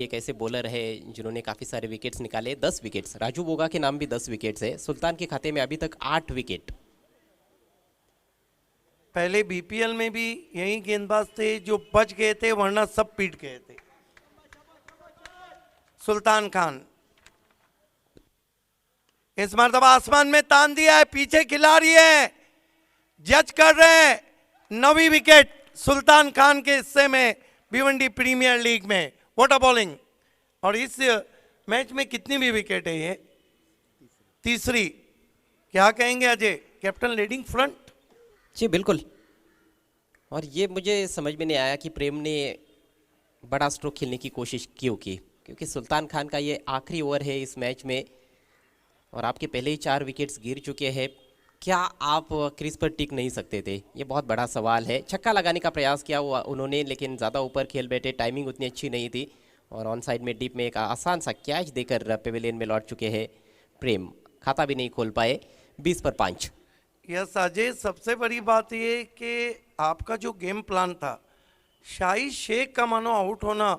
एक ऐसे बॉलर है जिन्होंने काफ़ी सारे विकेट्स निकाले, 10 विकेट्स। राजू बोगा के नाम भी 10 विकेट्स है। सुल्तान के खाते में अभी तक 8 विकेट। पहले बीपीएल में भी यही गेंदबाज थे जो बच गए थे, वरना सब पीट गए थे। सुल्तान खान इस मर्तबा आसमान में तान दिया है, पीछे खिलाड़ी है, जज कर रहे हैं। 9वीं विकेट सुल्तान खान के हिस्से में भिवंडी प्रीमियर लीग में। What a bowling! और इस मैच में कितनी भी विकेट है ये? तीसरी। क्या कहेंगे अजय, कैप्टन लीडिंग फ्रंट? जी बिल्कुल। और ये मुझे समझ में नहीं आया कि प्रेम ने बड़ा स्ट्रोक खेलने की कोशिश क्यों की, क्योंकि सुल्तान खान का ये आखिरी ओवर है इस मैच में और आपके पहले ही 4 विकेट्स गिर चुके हैं। क्या आप क्रीज पर टिक नहीं सकते थे? ये बहुत बड़ा सवाल है। छक्का लगाने का प्रयास किया हुआ उन्होंने, लेकिन ज़्यादा ऊपर खेल बैठे, टाइमिंग उतनी अच्छी नहीं थी और ऑन साइड में डीप में एक आसान सा कैच देकर पेविलियन में लौट चुके हैं प्रेम। खाता भी नहीं खोल पाए। 20 पर 5। यस अजय, सबसे बड़ी बात ये कि आपका जो गेम प्लान था, शाही शेख का मानो आउट होना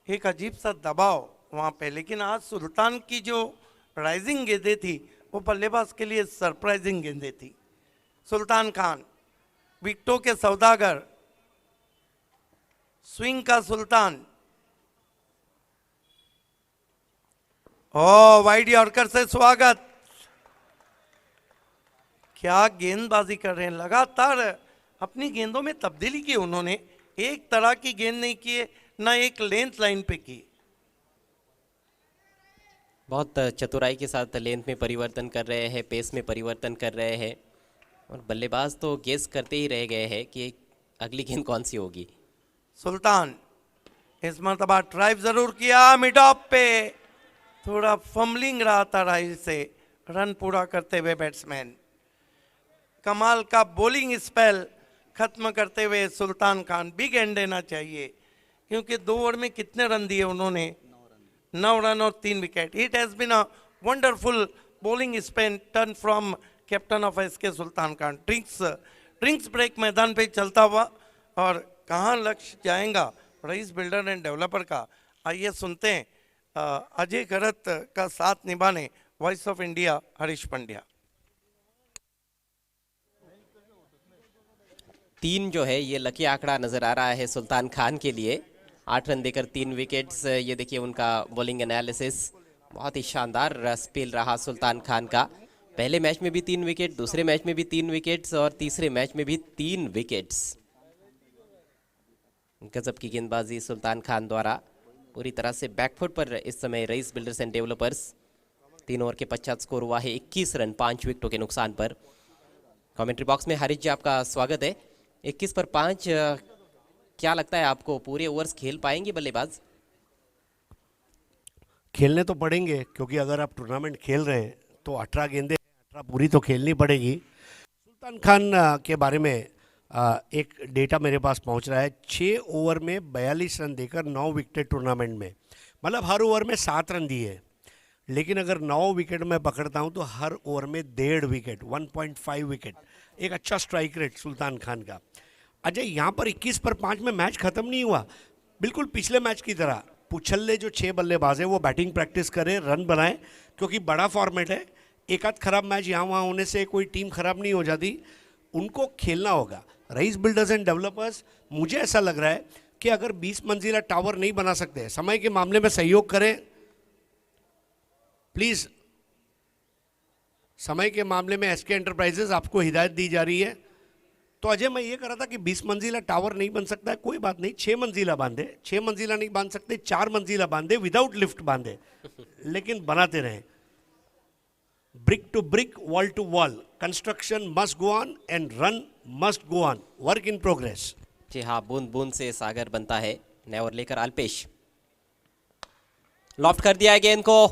एक अजीब सा दबाव वहाँ पे, लेकिन आज सुल्तान की जो राइजिंग गेंदें थी वो बल्लेबाज के लिए सरप्राइजिंग गेंदें थी। सुल्तान खान विकेटों के सौदागर, स्विंग का सुल्तान। ओ वाइड यॉर्कर से स्वागत। क्या गेंदबाजी कर रहे हैं, लगातार अपनी गेंदों में तब्दीली की उन्होंने। एक तरह की गेंद नहीं की, ना एक लेंथ लाइन पे की। बहुत चतुराई के साथ लेंथ में परिवर्तन कर रहे हैं, पेस में परिवर्तन कर रहे हैं और बल्लेबाज तो गेस करते ही रह गए हैं कि अगली गेंद कौन सी होगी। सुल्तान इस मरतबा ड्राइव जरूर किया, मिड ऑफ पे थोड़ा फम्बलिंग रहा था राइल से, रन पूरा करते हुए बैट्समैन। कमाल का बॉलिंग स्पेल खत्म करते हुए सुल्तान खान। बिग एंड देना चाहिए, क्योंकि 2 ओवर में कितने रन दिए उन्होंने? 9 रन और 3 wicket. It has been a wonderful bowling spell turn from captain of SK Sultan Khan. Drinks break मैदान पे चलता हुआ और कहाँ लक्ष्य जाएगा रईस बिल्डर एंड डेवलपर का, आइए सुनते हैं अजय गरत का साथ निभाने voice of India Harish Pandya. 3 जो है ये लकी आंकड़ा नज़र आ रहा है सुल्तान खान के लिए। 8 रन देकर 3 विकेट्स। ये देखिए उनका बॉलिंग एनालिसिस, बहुत ही शानदार स्पेल रहा सुल्तान खान का। पहले मैच में भी 3 विकेट, दूसरे मैच में भी 3 विकेट्स और तीसरे मैच में भी 3 विकेट्स। गजब की गेंदबाजी सुल्तान खान द्वारा। पूरी तरह से बैकफुट पर इस समय rice builders and developers. 3 over के पश्चात स्कोर हुआ है 21 रन 5 विकेटों के नुकसान पर। कमेंट्री बॉक्स में हरीश जी आपका स्वागत है। 21 पर 5, क्या लगता है आपको पूरे ओवर्स खेल पाएंगे बल्लेबाज? खेलने तो पड़ेंगे, क्योंकि अगर आप टूर्नामेंट खेल रहे हैं तो 18 गेंदें 18 पूरी तो खेलनी पड़ेगी। सुल्तान खान के बारे में एक डेटा मेरे पास पहुंच रहा है। 6 ओवर में 42 रन देकर 9 विकेट टूर्नामेंट में, मतलब हर ओवर में 7 रन दिए। लेकिन अगर 9 विकेट मैं पकड़ता हूं तो हर ओवर में 1.5 विकेट, 1.5 विकेट। एक अच्छा स्ट्राइक रेट सुल्तान खान का। अजय, यहाँ पर 21 पर 5 में मैच खत्म नहीं हुआ। बिल्कुल पिछले मैच की तरह पुछल्ले जो 6 बल्लेबाज है वो बैटिंग प्रैक्टिस करें, रन बनाएं, क्योंकि बड़ा फॉर्मेट है। एक आध खराब मैच यहाँ वहाँ होने से कोई टीम खराब नहीं हो जाती। उनको खेलना होगा। रईस बिल्डर्स एंड डेवलपर्स, मुझे ऐसा लग रहा है कि अगर 20 मंजिला टावर नहीं बना सकते, समय के मामले में सहयोग करें प्लीज़। समय के मामले में एसके एंटरप्राइजेज आपको हिदायत दी जा रही है। तो अजय, मैं ये कह रहा था कि 20 मंजिला टावर नहीं बन सकता है, कोई बात नहीं, 6 मंजिला बांधे। 6 मंजिला नहीं बांध सकते, 4 मंजिला बांधे, विदाउट लिफ्ट बांधे, लेकिन बनाते रहे। Brick to brick, wall to wall, construction must go on and run must go on, work in progress. जी हाँ, बूंद बूंद से सागर बनता है। नया ओवर लेकर अल्पेश, लॉफ्ट कर दिया है गेंद को।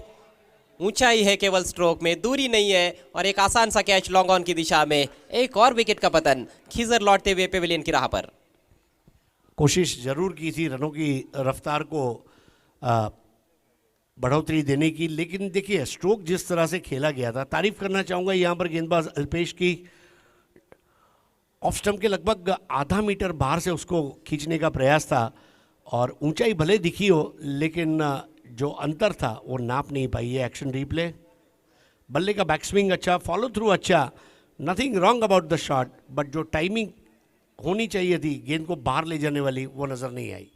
ऊंचाई है केवल स्ट्रोक में, दूरी नहीं है और एक आसान सा कैच लॉन्ग ऑन की दिशा में। एक और विकेट का पतन, खीजर लौटते हुए पेविलियन की राह पर। कोशिश जरूर की थी रनों की रफ्तार को बढ़ोतरी देने की, लेकिन देखिए स्ट्रोक जिस तरह से खेला गया था, तारीफ करना चाहूँगा यहाँ पर गेंदबाज अल्पेश की। ऑफ स्टंप के लगभग आधा मीटर बाहर से उसको खींचने का प्रयास था और ऊंचाई भले दिखी हो, लेकिन जो अंतर था वो नाप नहीं पाई है एक्शन रिप्ले। बल्ले का बैक स्विंग अच्छा, फॉलो थ्रू अच्छा, nothing wrong about the shot, but जो टाइमिंग होनी चाहिए थी गेंद को बाहर ले जाने वाली, वो नज़र नहीं आई।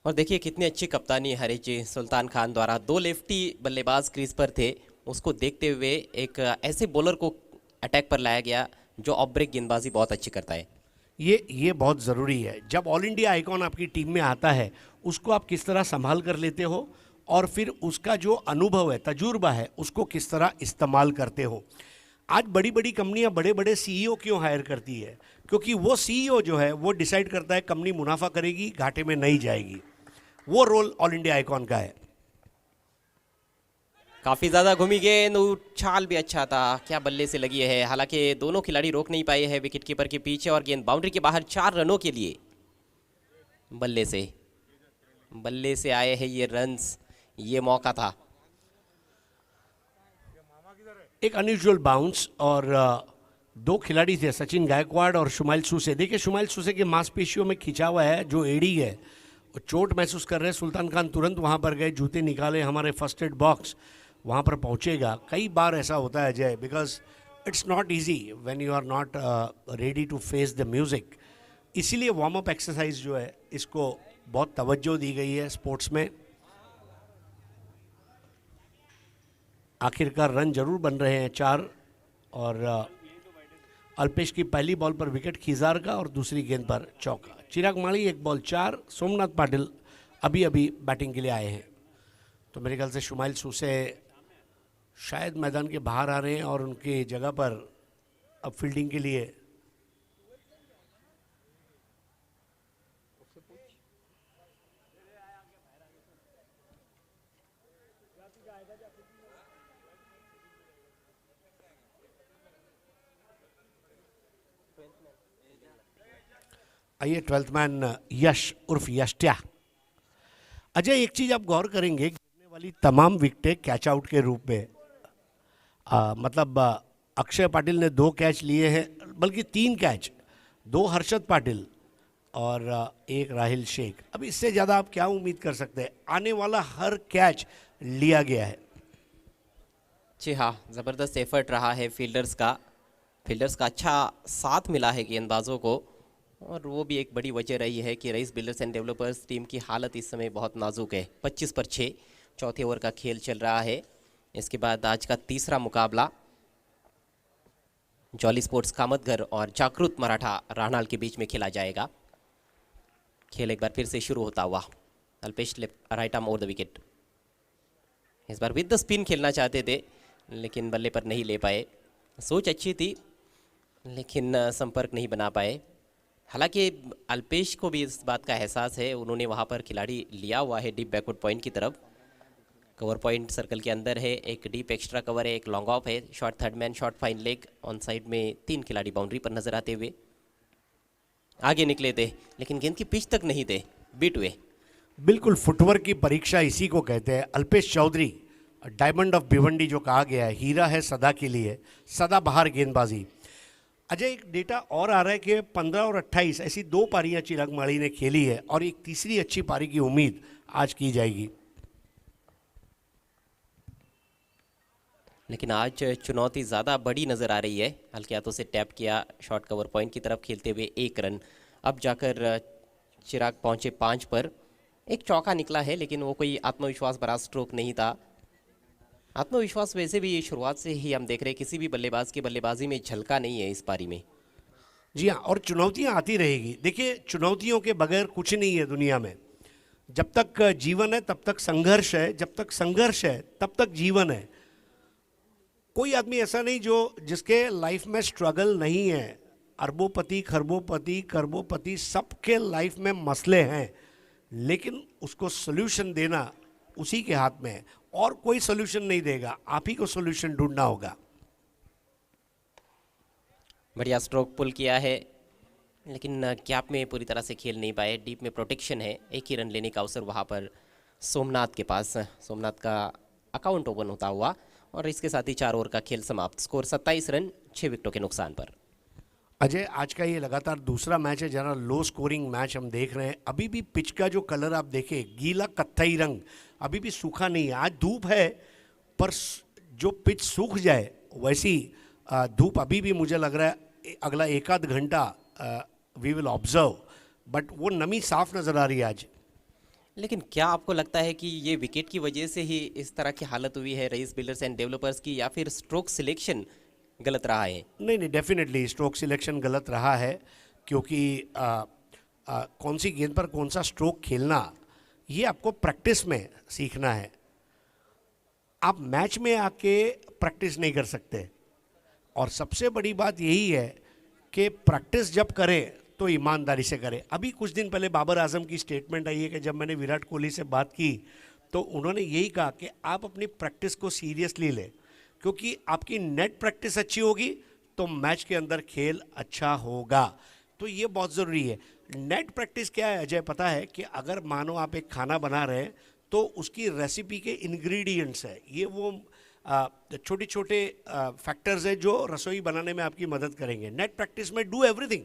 और देखिए कितनी अच्छी कप्तानी हरीश जी सुल्तान खान द्वारा। दो लेफ्टी बल्लेबाज क्रीज पर थे, उसको देखते हुए एक ऐसे बॉलर को अटैक पर लाया गया जो ऑफ ब्रेक गेंदबाजी बहुत अच्छी करता है। ये बहुत ज़रूरी है। जब ऑल इंडिया आइकॉन आपकी टीम में आता है, उसको आप किस तरह संभाल कर लेते हो और फिर उसका जो अनुभव है, तजुर्बा है, उसको किस तरह इस्तेमाल करते हो। आज बड़ी बड़ी कंपनियां बड़े बड़े सीईओ क्यों हायर करती है? क्योंकि वो सीईओ जो है वो डिसाइड करता है कंपनी मुनाफा करेगी, घाटे में नहीं जाएगी। वो रोल ऑल इंडिया आइकॉन का है। काफ़ी ज़्यादा घूमी गेंद, उछाल भी अच्छा था, क्या बल्ले से लगी है। हालांकि दोनों खिलाड़ी रोक नहीं पाए हैं विकेट कीपर के पीछे, और गेंद बाउंड्री के बाहर 4 रनों के लिए बल्ले से आए हैं ये रन्स। ये मौका था, एक अनयूजुअल बाउंस, और दो खिलाड़ी थे, सचिन गायकवाड़ और शुमाइल सूसे। देखिए शुमाइल सूसे के मांसपेशियों में खिंचा हुआ है जो एड़ी है, वो चोट महसूस कर रहे हैं। सुल्तान खान तुरंत वहाँ पर गए, जूते निकाले, हमारे फर्स्ट एड बॉक्स वहाँ पर पहुँचेगा। कई बार ऐसा होता है Ajay, because it's not easy when you are not ready to face the music. इसीलिए वार्म अप एक्सरसाइज जो है इसको बहुत तवज्जो दी गई है स्पोर्ट्स में। आखिरकार रन जरूर बन रहे हैं 4, और अल्पेश की पहली बॉल पर विकेट खिजार का और दूसरी गेंद पर चौका। चिराग माली 1 बॉल 4, सोमनाथ पाटिल अभी अभी बैटिंग के लिए आए हैं। तो मेरे ख्याल से शुमाइल सूसे शायद मैदान के बाहर आ रहे हैं और उनकी जगह पर अब फील्डिंग के लिए आइए 12th मैन यश उर्फ यष्ट्या। अजय एक चीज आप गौर करेंगे, गिरने वाली तमाम विकेटें कैच आउट के रूप में, मतलब अक्षय पाटिल ने 2 कैच लिए हैं, बल्कि 3 कैच, 2 हर्षद पाटिल और 1 राहिल शेख। अब इससे ज़्यादा आप क्या उम्मीद कर सकते हैं? आने वाला हर कैच लिया गया है। जी हाँ, ज़बरदस्त एफर्ट रहा है फील्डर्स का अच्छा साथ मिला है गेंदबाजों को, और वो भी एक बड़ी वजह रही है कि rice builders and developers team की हालत इस समय बहुत नाजुक है। 25 पर 6 चौथे ओवर का खेल चल रहा है। इसके बाद आज का तीसरा मुकाबला जॉली स्पोर्ट्स कामतघर और जागृत मराठा राहनाल के बीच में खेला जाएगा। खेल एक बार फिर से शुरू होता हुआ, Alpesh right arm over the wicket. इस बार विद द स्पिन खेलना चाहते थे, लेकिन बल्ले पर नहीं ले पाए। सोच अच्छी थी, लेकिन संपर्क नहीं बना पाए। हालांकि अल्पेश को भी इस बात का एहसास है, उन्होंने वहां पर खिलाड़ी लिया हुआ है डीप बैकवर्ड पॉइंट की तरफ। कवर पॉइंट सर्कल के अंदर है, एक डीप एक्स्ट्रा कवर है, एक लॉन्ग ऑफ है, short third man, short fine leg, on side में 3 खिलाड़ी बाउंड्री पर नजर आते हुए आगे निकले थे, लेकिन गेंद की पिच तक नहीं थे, बीट हुए। बिल्कुल फुटवर्क की परीक्षा इसी को कहते हैं। अल्पेश चौधरी डायमंड ऑफ भिवंडी जो कहा गया है, हीरा है सदा के लिए, सदा बहार गेंदबाजी। अजय एक डेटा और आ रहा है कि 15 और 28 ऐसी 2 पारियां चिराग माली ने खेली है, और एक तीसरी अच्छी पारी की उम्मीद आज की जाएगी। लेकिन आज चुनौती ज़्यादा बड़ी नज़र आ रही है। हल्के हाथों से टैप किया, शॉर्ट कवर पॉइंट की तरफ खेलते हुए 1 रन। अब जाकर चिराग पहुंचे 5 पर। एक चौका निकला है, लेकिन वो कोई आत्मविश्वास भरा स्ट्रोक नहीं था। आत्मविश्वास वैसे भी शुरुआत से ही हम देख रहे हैं, किसी भी बल्लेबाज की बल्लेबाजी में झलका नहीं है इस पारी में। जी हाँ, और चुनौतियां आती रहेगी। देखिए चुनौतियों के बगैर कुछ नहीं है दुनिया में। जब तक जीवन है तब तक संघर्ष है, जब तक संघर्ष है तब तक जीवन है। कोई आदमी ऐसा नहीं जो जिसके लाइफ में स्ट्रगल नहीं है। अरबोपति, खरबोपति, करबोपति, सबके लाइफ में मसले हैं, लेकिन उसको सोल्यूशन देना उसी के हाथ में है, और कोई सोल्यूशन नहीं देगा, आप ही को सोल्यूशन ढूंढना होगा। बढ़िया स्ट्रोक पुल किया है, लेकिन गैप में पूरी तरह से खेल नहीं पाए। डीप में प्रोटेक्शन है, 1 ही रन लेने का अवसर वहाँ पर सोमनाथ के पास। सोमनाथ का अकाउंट ओपन होता हुआ, और इसके साथ ही 4 ओवर का खेल समाप्त। स्कोर 27 रन 6 विकेटों के नुकसान पर। अजय, आज का ये लगातार दूसरा मैच है, जरा लो स्कोरिंग मैच हम देख रहे हैं। अभी भी पिच का जो कलर आप देखें, गीला कत्थई रंग, अभी भी सूखा नहीं है। आज धूप है, पर जो पिच सूख जाए वैसी धूप अभी भी मुझे लग रहा है अगला एक आध घंटा वी विल ऑब्जर्व, बट वो नमी साफ नज़र आ रही है आज। लेकिन क्या आपको लगता है कि ये विकेट की वजह से ही इस तरह की हालत हुई है रईस बिल्डर्स एंड डेवलपर्स की, या फिर स्ट्रोक सिलेक्शन गलत रहा है? नहीं नहीं, डेफिनेटली स्ट्रोक सिलेक्शन गलत रहा है, क्योंकि कौन सी गेंद पर कौन सा स्ट्रोक खेलना ये आपको प्रैक्टिस में सीखना है। आप मैच में आके प्रैक्टिस नहीं कर सकते। और सबसे बड़ी बात यही है कि प्रैक्टिस जब करें तो ईमानदारी से करें। अभी कुछ दिन पहले बाबर आजम की स्टेटमेंट आई है कि जब मैंने विराट कोहली से बात की तो उन्होंने यही कहा कि आप अपनी प्रैक्टिस को सीरियसली लें, क्योंकि आपकी नेट प्रैक्टिस अच्छी होगी तो मैच के अंदर खेल अच्छा होगा। तो ये बहुत ज़रूरी है। नेट प्रैक्टिस क्या है अजय, पता है कि अगर मानो आप एक खाना बना रहे हैं तो उसकी रेसिपी के इंग्रेडिएंट्स है, ये वो छोटे छोटे फैक्टर्स है जो रसोई बनाने में आपकी मदद करेंगे। नेट प्रैक्टिस में do everything,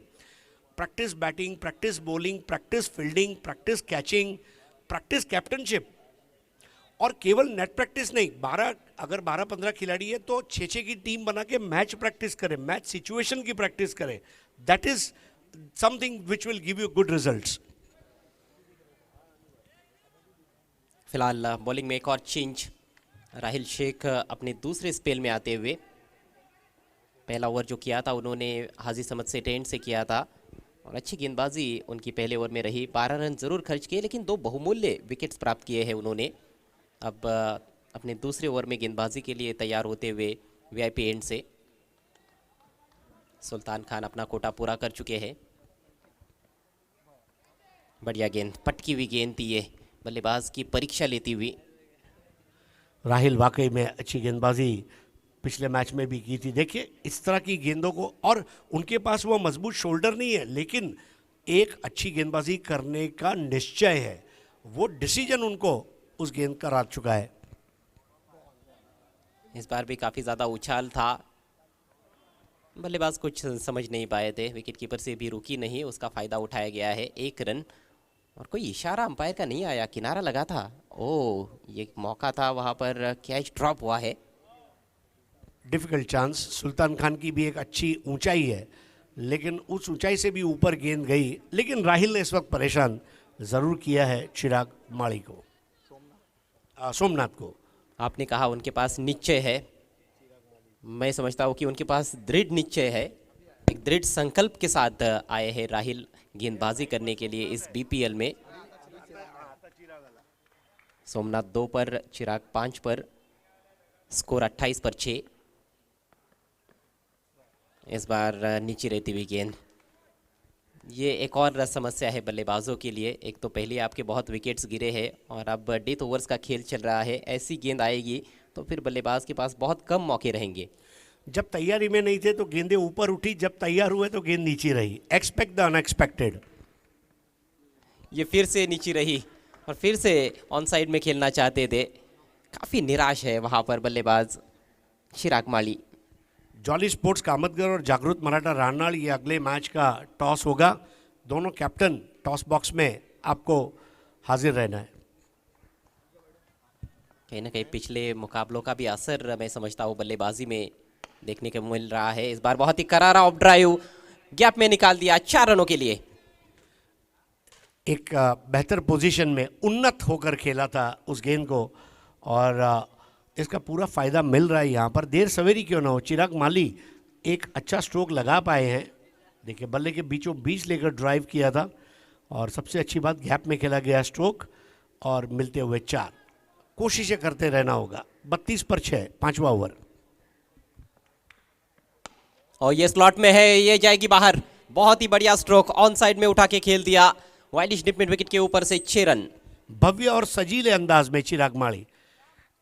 practice batting, practice bowling, practice fielding, practice catching, practice captainship. और केवल नेट प्रैक्टिस नहीं, 12-15 खिलाड़ी है तो 6-6 की टीम बना के मैच प्रैक्टिस करें, मैच सिचुएशन की प्रैक्टिस करें। That is something which will give you good results. फिलहाल बॉलिंग में एक और चेंज, राहिल शेख अपने दूसरे स्पेल में आते हुए। पहला ओवर जो किया था उन्होंने हाजी समद से टेंट से किया था और अच्छी गेंदबाजी उनकी पहले ओवर में रही। 12 रन जरूर खर्च किए लेकिन 2 बहुमूल्य विकेट्स प्राप्त किए हैं उन्होंने। अब अपने दूसरे ओवर में गेंदबाजी के लिए तैयार होते हुए वीआईपी एंड से सुल्तान खान अपना कोटा पूरा कर चुके हैं। बढ़िया गेंद, पटकी हुई गेंद थी ये, बल्लेबाज की परीक्षा लेती हुई। राहिल वाकई में अच्छी गेंदबाजी पिछले मैच में भी की थी। देखिए इस तरह की गेंदों को, और उनके पास वो मजबूत शोल्डर नहीं है लेकिन एक अच्छी गेंदबाजी करने का निश्चय है, वो डिसीजन उनको उस गेंद का रात चुका है। इस बार भी काफ़ी ज़्यादा उछाल था, बल्लेबाज कुछ समझ नहीं पाए थे। विकेट कीपर से भी रुकी नहीं, उसका फ़ायदा उठाया गया है। 1 रन, और कोई इशारा अंपायर का नहीं आया, किनारा लगा था। ओह, ये मौका था, वहाँ पर कैच ड्रॉप हुआ है। Difficult chance. सुल्तान खान की भी एक अच्छी ऊंचाई है लेकिन उस ऊंचाई से भी ऊपर गेंद गई। लेकिन राहिल ने इस वक्त परेशान ज़रूर किया है चिराग माली को, सोमनाथ को। आपने कहा उनके पास निश्चय है, मैं समझता हूँ कि उनके पास दृढ़ निश्चय है, एक दृढ़ संकल्प के साथ आए हैं राहिल गेंदबाजी करने के लिए इस बीपीएल में। सोमनाथ 2 पर, चिराग 5 पर, स्कोर 28 पर 6। इस बार नीचे रहती हुई गेंद, ये एक और समस्या है बल्लेबाजों के लिए। एक तो पहले आपके बहुत विकेट्स गिरे हैं और अब डेथ ओवर्स का खेल चल रहा है। ऐसी गेंद आएगी तो फिर बल्लेबाज के पास बहुत कम मौके रहेंगे। जब तैयारी में नहीं थे तो गेंदें ऊपर उठी, जब तैयार हुए तो गेंद नीचे रही। Expect the unexpected. ये फिर से नीचे रही और फिर से ऑन साइड में खेलना चाहते थे। काफ़ी निराश है वहाँ पर बल्लेबाज चिराग माली। जॉली स्पोर्ट्स कामतगर और जागृत मराठा रानाल, ये अगले मैच का टॉस होगा। दोनों कैप्टन टॉस बॉक्स में आपको हाजिर रहना है। कहीं ना कहीं पिछले मुकाबलों का भी असर मैं समझता हूँ बल्लेबाजी में देखने को मिल रहा है। इस बार बहुत ही करारा ऑफ ड्राइव गैप में निकाल दिया 4 रनों के लिए। एक बेहतर पोजीशन में उन्नत होकर खेला था उस गेंद को और इसका पूरा फ़ायदा मिल रहा है यहाँ पर। देर सवेरी क्यों ना हो, चिराग माली एक अच्छा स्ट्रोक लगा पाए हैं। देखिए बल्ले के बीचों बीच लेकर ड्राइव किया था और सबसे अच्छी बात गैप में खेला गया स्ट्रोक और मिलते हुए 4। कोशिशें करते रहना होगा। 32 पर 6, 5वां ओवर। और ये स्लॉट में है, ये जाएगी बाहर। बहुत ही बढ़िया स्ट्रोक, ऑन साइड में उठा के खेल दिया। वाइडिश डिप मिड विकेट के ऊपर से 6 रन। भव्य और सजीले अंदाज में चिराग माली।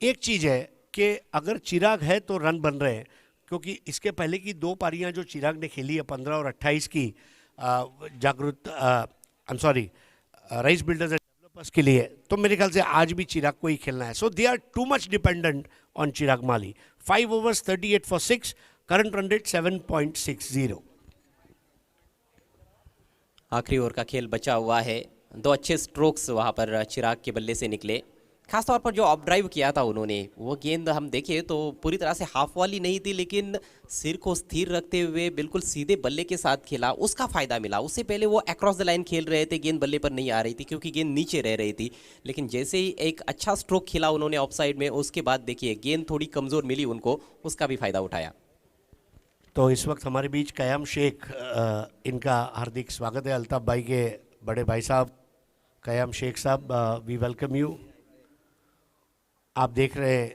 एक चीज़ है कि अगर चिराग है तो रन बन रहे हैं, क्योंकि इसके पहले की 2 पारियां जो चिराग ने खेली है 15 और 28 की जागृत रईस बिल्डर्स एंड डेवलपर्स के लिए, तो मेरे ख्याल से आज भी चिराग को ही खेलना है। So they are too much dependent on Chirag Mali. 5 overs 38 for 6, current run rate 7.60। आखिरी ओवर का खेल बचा हुआ है। दो अच्छे स्ट्रोक्स वहाँ पर चिराग के बल्ले से निकले। खासतौर पर जो ऑफ ड्राइव किया था उन्होंने, वो गेंद हम देखें तो पूरी तरह से हाफ वाली नहीं थी, लेकिन सिर को स्थिर रखते हुए बिल्कुल सीधे बल्ले के साथ खेला, उसका फ़ायदा मिला। उससे पहले वो अक्रॉस द लाइन खेल रहे थे, गेंद बल्ले पर नहीं आ रही थी क्योंकि गेंद नीचे रह रही थी। लेकिन जैसे ही एक अच्छा स्ट्रोक खेला उन्होंने ऑफ साइड में, उसके बाद देखिए गेंद थोड़ी कमज़ोर मिली उनको, उसका भी फ़ायदा उठाया। तो इस वक्त हमारे बीच कयाम शेख, इनका हार्दिक स्वागत है। अल्ताफ़ भाई के बड़े भाई साहब कयाम शेख साहब, वी वेलकम यू। आप देख रहे हैं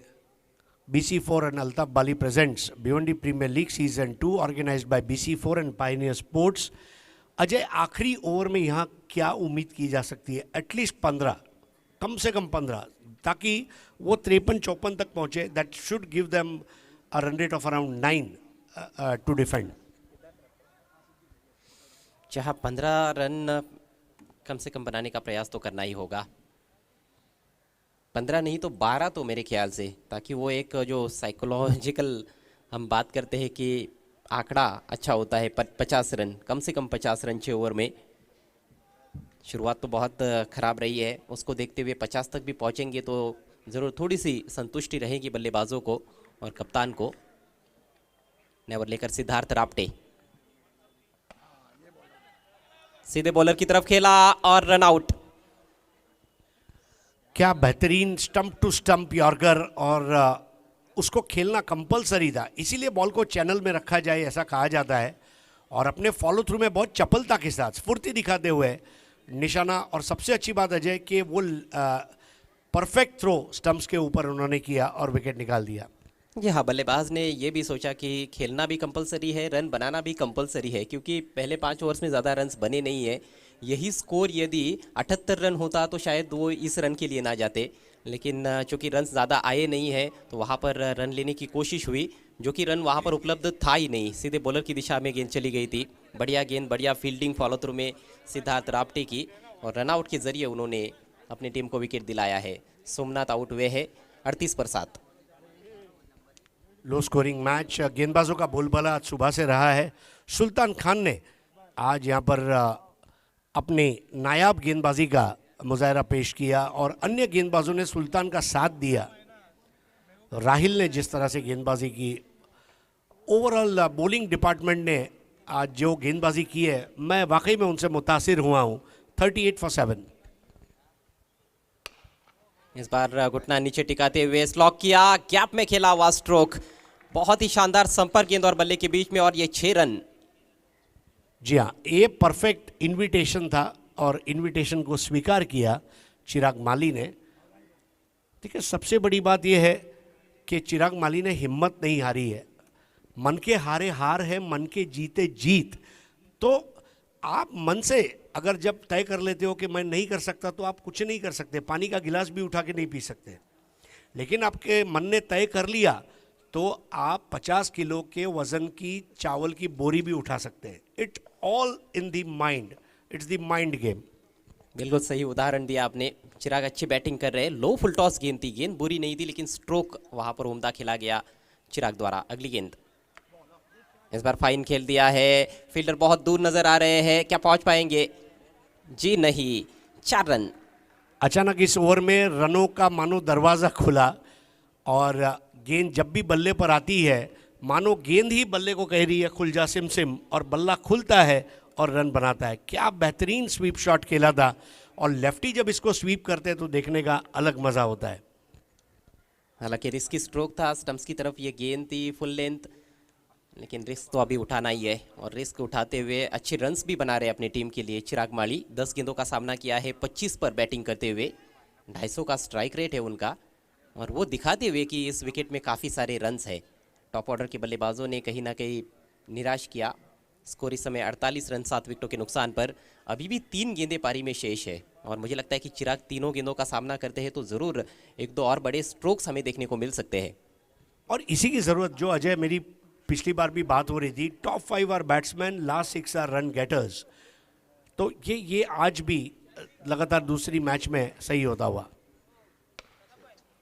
BC4 and Altaf Bali presents Bhiwandi premier league season 2 organised by BC4 and pioneer sports. Ajay, आखिरी ओवर में यहाँ क्या उम्मीद की जा सकती है? एटलीस्ट 15, कम से कम 15, ताकि वो 53-54 तक पहुँचे। That should give them a run rate of around 9 to defend. चाहे 15 रन कम से कम बनाने का प्रयास तो करना ही होगा। 15 नहीं तो 12 तो मेरे ख्याल से, ताकि वो एक जो साइकोलॉजिकल हम बात करते हैं कि आंकड़ा अच्छा होता है। 50 रन, कम से कम 50 रन 6 ओवर में। शुरुआत तो बहुत ख़राब रही है, उसको देखते हुए 50 तक भी पहुंचेंगे तो ज़रूर थोड़ी सी संतुष्टि रहेगी बल्लेबाजों को और कप्तान को। नेवर लेकर सिद्धार्थ राप्टे सीधे बॉलर की तरफ खेला और रन आउट। क्या बेहतरीन स्टंप टू स्टंप यॉर्कर, और उसको खेलना कंपलसरी था, इसीलिए बॉल को चैनल में रखा जाए ऐसा कहा जाता है। और अपने फॉलो थ्रू में बहुत चपलता के साथ स्फूर्ति दिखाते हुए निशाना, और सबसे अच्छी बात अजय कि वो परफेक्ट थ्रो स्टंप्स के ऊपर उन्होंने किया और विकेट निकाल दिया। जी हाँ, बल्लेबाज ने ये भी सोचा कि खेलना भी कंपलसरी है, रन बनाना भी कंपलसरी है, क्योंकि पहले 5 ओवर्स में ज़्यादा रन्स बने नहीं है। यही स्कोर यदि 78 रन होता तो शायद वो इस रन के लिए ना जाते, लेकिन चूंकि रन ज़्यादा आए नहीं है तो वहाँ पर रन लेने की कोशिश हुई, जो कि रन वहाँ पर उपलब्ध था ही नहीं। सीधे बॉलर की दिशा में गेंद चली गई थी। बढ़िया गेंद, बढ़िया फील्डिंग फॉलो थ्रू में सिद्धार्थ राप्टे की, और रन आउट के जरिए उन्होंने अपनी टीम को विकेट दिलाया है। सोमनाथ आउट हुए हैं 38 पर 7। लो स्कोरिंग मैच, गेंदबाजों का बोलबाला आज सुबह से रहा है। सुल्तान खान ने आज यहाँ पर अपने नायाब गेंदबाजी का मुजाहरा पेश किया और अन्य गेंदबाजों ने सुल्तान का साथ दिया। राहिल ने जिस तरह से गेंदबाजी की, ओवरऑल बॉलिंग डिपार्टमेंट ने आज जो गेंदबाजी की है, मैं वाकई में उनसे मुतासिर हुआ हूँ। 38 for 7। इस बार घुटना नीचे टिकाते हुए स्लॉक किया, गैप में खेला हुआ स्ट्रोक, बहुत ही शानदार संपर्क गेंद और बल्ले के बीच में, और ये 6 रन। जी हाँ, ये परफेक्ट इनविटेशन था और इनविटेशन को स्वीकार किया चिराग माली ने। ठीक है, सबसे बड़ी बात यह है कि चिराग माली ने हिम्मत नहीं हारी है। मन के हारे हार है, मन के जीते जीत। तो आप मन से अगर जब तय कर लेते हो कि मैं नहीं कर सकता, तो आप कुछ नहीं कर सकते, पानी का गिलास भी उठा के नहीं पी सकते। लेकिन आपके मन ने तय कर लिया तो आप 50 किलो के वजन की चावल की बोरी भी उठा सकते हैं। It all in the mind, it's the mind game. बिल्कुल सही उदाहरण दिया आपने। चिराग अच्छी बैटिंग कर रहे हैं, लो फुल टॉस गेंद थी, गेंद बुरी नहीं थी, लेकिन स्ट्रोक वहां पर उम्दा खेला गया चिराग द्वारा। अगली गेंद, इस बार फाइन खेल दिया है, फील्डर बहुत दूर नजर आ रहे हैं, क्या पहुंच पाएंगे? जी नहीं, 4 रन। अचानक इस ओवर में रनों का मानो दरवाज़ा खुला, और गेंद जब भी बल्ले पर आती है मानो गेंद ही बल्ले को कह रही है खुल जा सिम सिम, और बल्ला खुलता है और रन बनाता है। क्या बेहतरीन स्वीप शॉट खेला था, और लेफ्टी जब इसको स्वीप करते हैं तो देखने का अलग मज़ा होता है। हालांकि रिस्की स्ट्रोक था, स्टंप्स की तरफ ये गेंद थी फुल लेंथ, लेकिन रिस्क तो अभी उठाना ही है, और रिस्क उठाते हुए अच्छे रन्स भी बना रहे हैं अपनी टीम के लिए चिराग माली। 10 गेंदों का सामना किया है 25 पर बैटिंग करते हुए, 250 का स्ट्राइक रेट है उनका, और वो दिखाते हुए कि इस विकेट में काफ़ी सारे रन्स है। टॉप ऑर्डर के बल्लेबाजों ने कहीं ना कहीं निराश किया। स्कोर इस समय 48 रन 7 विकेटों के नुकसान पर। अभी भी 3 गेंदें पारी में शेष है, और मुझे लगता है कि चिराग तीनों गेंदों का सामना करते हैं तो ज़रूर 1-2 और बड़े स्ट्रोक्स हमें देखने को मिल सकते हैं। और इसी की ज़रूरत, जो अजय मेरी पिछली बार भी बात हो रही थी, top 5 are batsman, last 6 are run getters. तो ये आज भी लगातार दूसरी मैच में सही होता हुआ।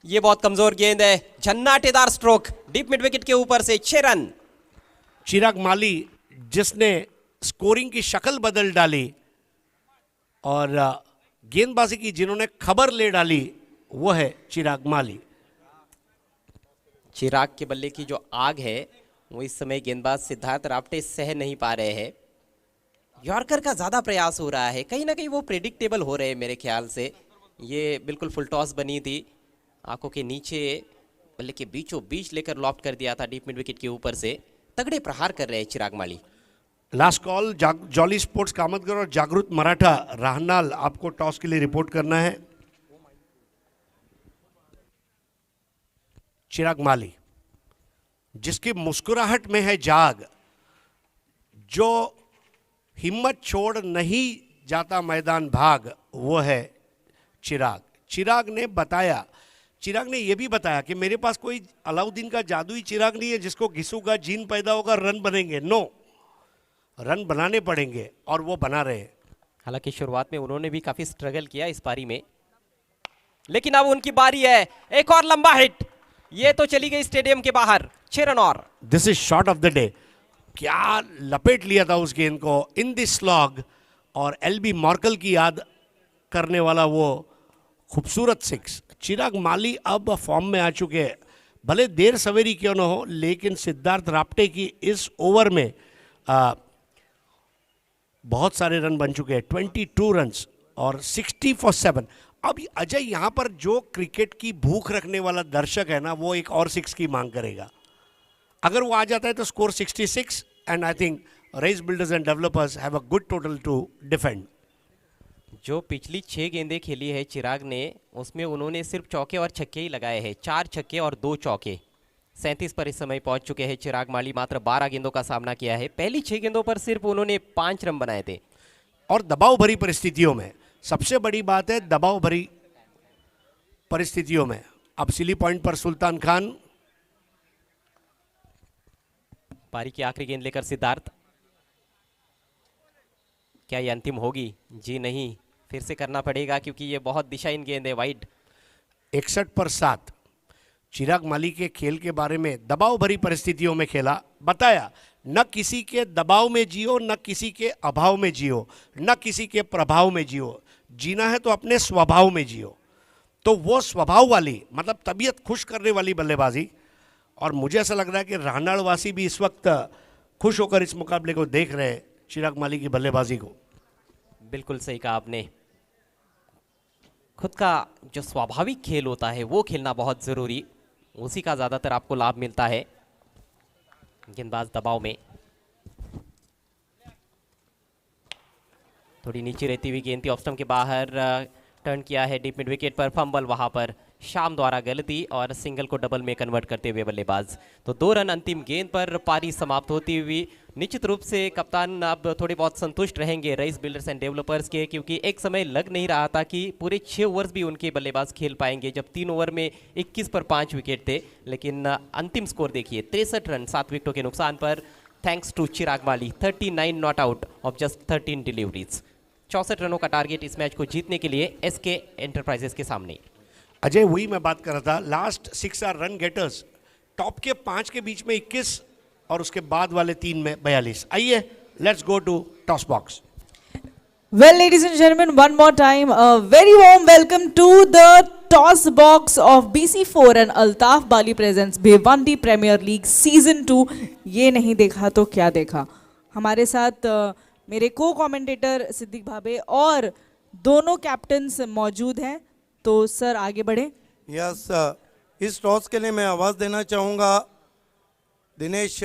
ये बहुत कमजोर गेंद है, झन्नाटेदार स्ट्रोक डीप मिड विकेट के ऊपर से, 6 रन। चिराग माली जिसने स्कोरिंग की शक्ल बदल डाली, और गेंदबाजी की जिन्होंने खबर ले डाली वो है चिराग माली। चिराग के बल्ले की जो आग है वो इस समय गेंदबाज सिद्धार्थ राप्टे सह नहीं पा रहे हैं। यॉर्कर का ज़्यादा प्रयास हो रहा है, कहीं ना कहीं वो प्रेडिक्टेबल हो रहे हैं मेरे ख्याल से। ये बिल्कुल फुल टॉस बनी थी, आंखों के नीचे बल्ले के बीचों बीच लेकर लॉफ्ट कर दिया था डीप मिड विकेट के ऊपर से। तगड़े प्रहार कर रहे हैं चिराग माली। Last call jolly sports Kamatgar और जागृत मराठा राहनाल, आपको टॉस के लिए रिपोर्ट करना है। चिराग माली जिसकी मुस्कुराहट में है जाग, जो हिम्मत छोड़ नहीं जाता मैदान भाग, वो है चिराग। चिराग ने यह भी बताया कि मेरे पास कोई अलाउद्दीन का जादुई चिराग नहीं है जिसको घिसूगा जीन पैदा होगा रन बनेंगे। नो, रन बनाने पड़ेंगे और वो बना रहे हैं। हालांकि शुरुआत में उन्होंने भी काफी स्ट्रगल किया इस पारी में, लेकिन अब उनकी बारी है। एक और लंबा हिट, ये तो चली गई स्टेडियम के बाहर। 6 रन और। This is shot of the day. क्या लपेट लिया था उस गेंद को इन दिस स्लॉग, और एलबी मॉर्कल की याद करने वाला वो खूबसूरत सिक्स। चिराग माली अब फॉर्म में आ चुके हैं, भले देर सवेरी क्यों ना हो, लेकिन सिद्धार्थ राप्टे की इस ओवर में बहुत सारे रन बन चुके हैं। 22 रन्स और 60 फॉर 7। अब अजय, यहाँ पर जो क्रिकेट की भूख रखने वाला दर्शक है ना, वो एक और 6 की मांग करेगा। अगर वो आ जाता है तो score 66, and I think Rais builders and developers have a good total to defend. जो पिछली 6 गेंदें खेली है चिराग ने, उसमें उन्होंने सिर्फ चौके और छक्के ही लगाए हैं। 4 छक्के और 2 चौके। 37 पर इस समय पहुंच चुके हैं चिराग माली। मात्र 12 गेंदों का सामना किया है। पहली 6 गेंदों पर सिर्फ उन्होंने 5 रन बनाए थे। और दबाव भरी परिस्थितियों में, सबसे बड़ी बात है दबाव भरी परिस्थितियों में। अब सिली पॉइंट पर सुल्तान खान। पारी की आखिरी गेंद लेकर सिद्धार्थ। क्या ये अंतिम होगी? जी नहीं, फिर से करना पड़ेगा क्योंकि ये बहुत दिशाहीन गेंद है। वाइड। 61 पर 7। चिराग माली के खेल के बारे में, दबाव भरी परिस्थितियों में खेला, बताया न किसी के दबाव में जियो, न किसी के अभाव में जियो, न किसी के प्रभाव में जियो। जीना है तो अपने स्वभाव में जियो। तो वो स्वभाव वाली, मतलब तबीयत खुश करने वाली बल्लेबाजी। और मुझे ऐसा लग रहा है कि राहनाड़वासी भी इस वक्त खुश होकर इस मुकाबले को देख रहे हैं, चिराग माली की बल्लेबाजी को। बिल्कुल सही कहा आपने। खुद का जो स्वाभाविक खेल होता है वो खेलना बहुत ज़रूरी, उसी का ज़्यादातर आपको लाभ मिलता है। गेंदबाज दबाव में, थोड़ी नीचे रहती हुई गेंद थी, ऑफ स्टंप के बाहर टर्न किया है डीप मिड विकेट पर। फंबल वहां पर शाम द्वारा गलती और सिंगल को डबल में कन्वर्ट करते हुए बल्लेबाज। तो 2 रन अंतिम गेंद पर पारी समाप्त होती हुई। निश्चित रूप से कप्तान अब थोड़े बहुत संतुष्ट रहेंगे रईस बिल्डर्स एंड डेवलपर्स के, क्योंकि एक समय लग नहीं रहा था कि पूरे 6 ओवर्स भी उनके बल्लेबाज खेल पाएंगे, जब 3 ओवर में 21 पर 5 विकेट थे। लेकिन अंतिम स्कोर देखिए, 63 रन 7 विकेटों के नुकसान पर, thanks to Chirag Mali. 39 not out of just 13 deliveries. 64 रनों का टारगेट इस मैच को जीतने के लिए एसके एंटरप्राइजेस के सामने। अजय, वही मैं बात कर रहा था, last 6 are run getters. Top के 5 के बीच में 21 और उसके बाद वाले 3 में 42। आइए, let's go to toss box. Well, ladies and gentlemen, one more time, a very warm welcome to the toss box of BC4 and Altaf Bali presents Bhiwandi Premier League Season 2। ये नहीं देखा तो क्या देखा। हमारे साथ मेरे को कमेंटेटर सिद्दीक भाबे और दोनों कैप्टन्स मौजूद हैं, तो सर आगे बढ़ें। यस, इस टॉस के लिए मैं आवाज़ देना चाहूँगा दिनेश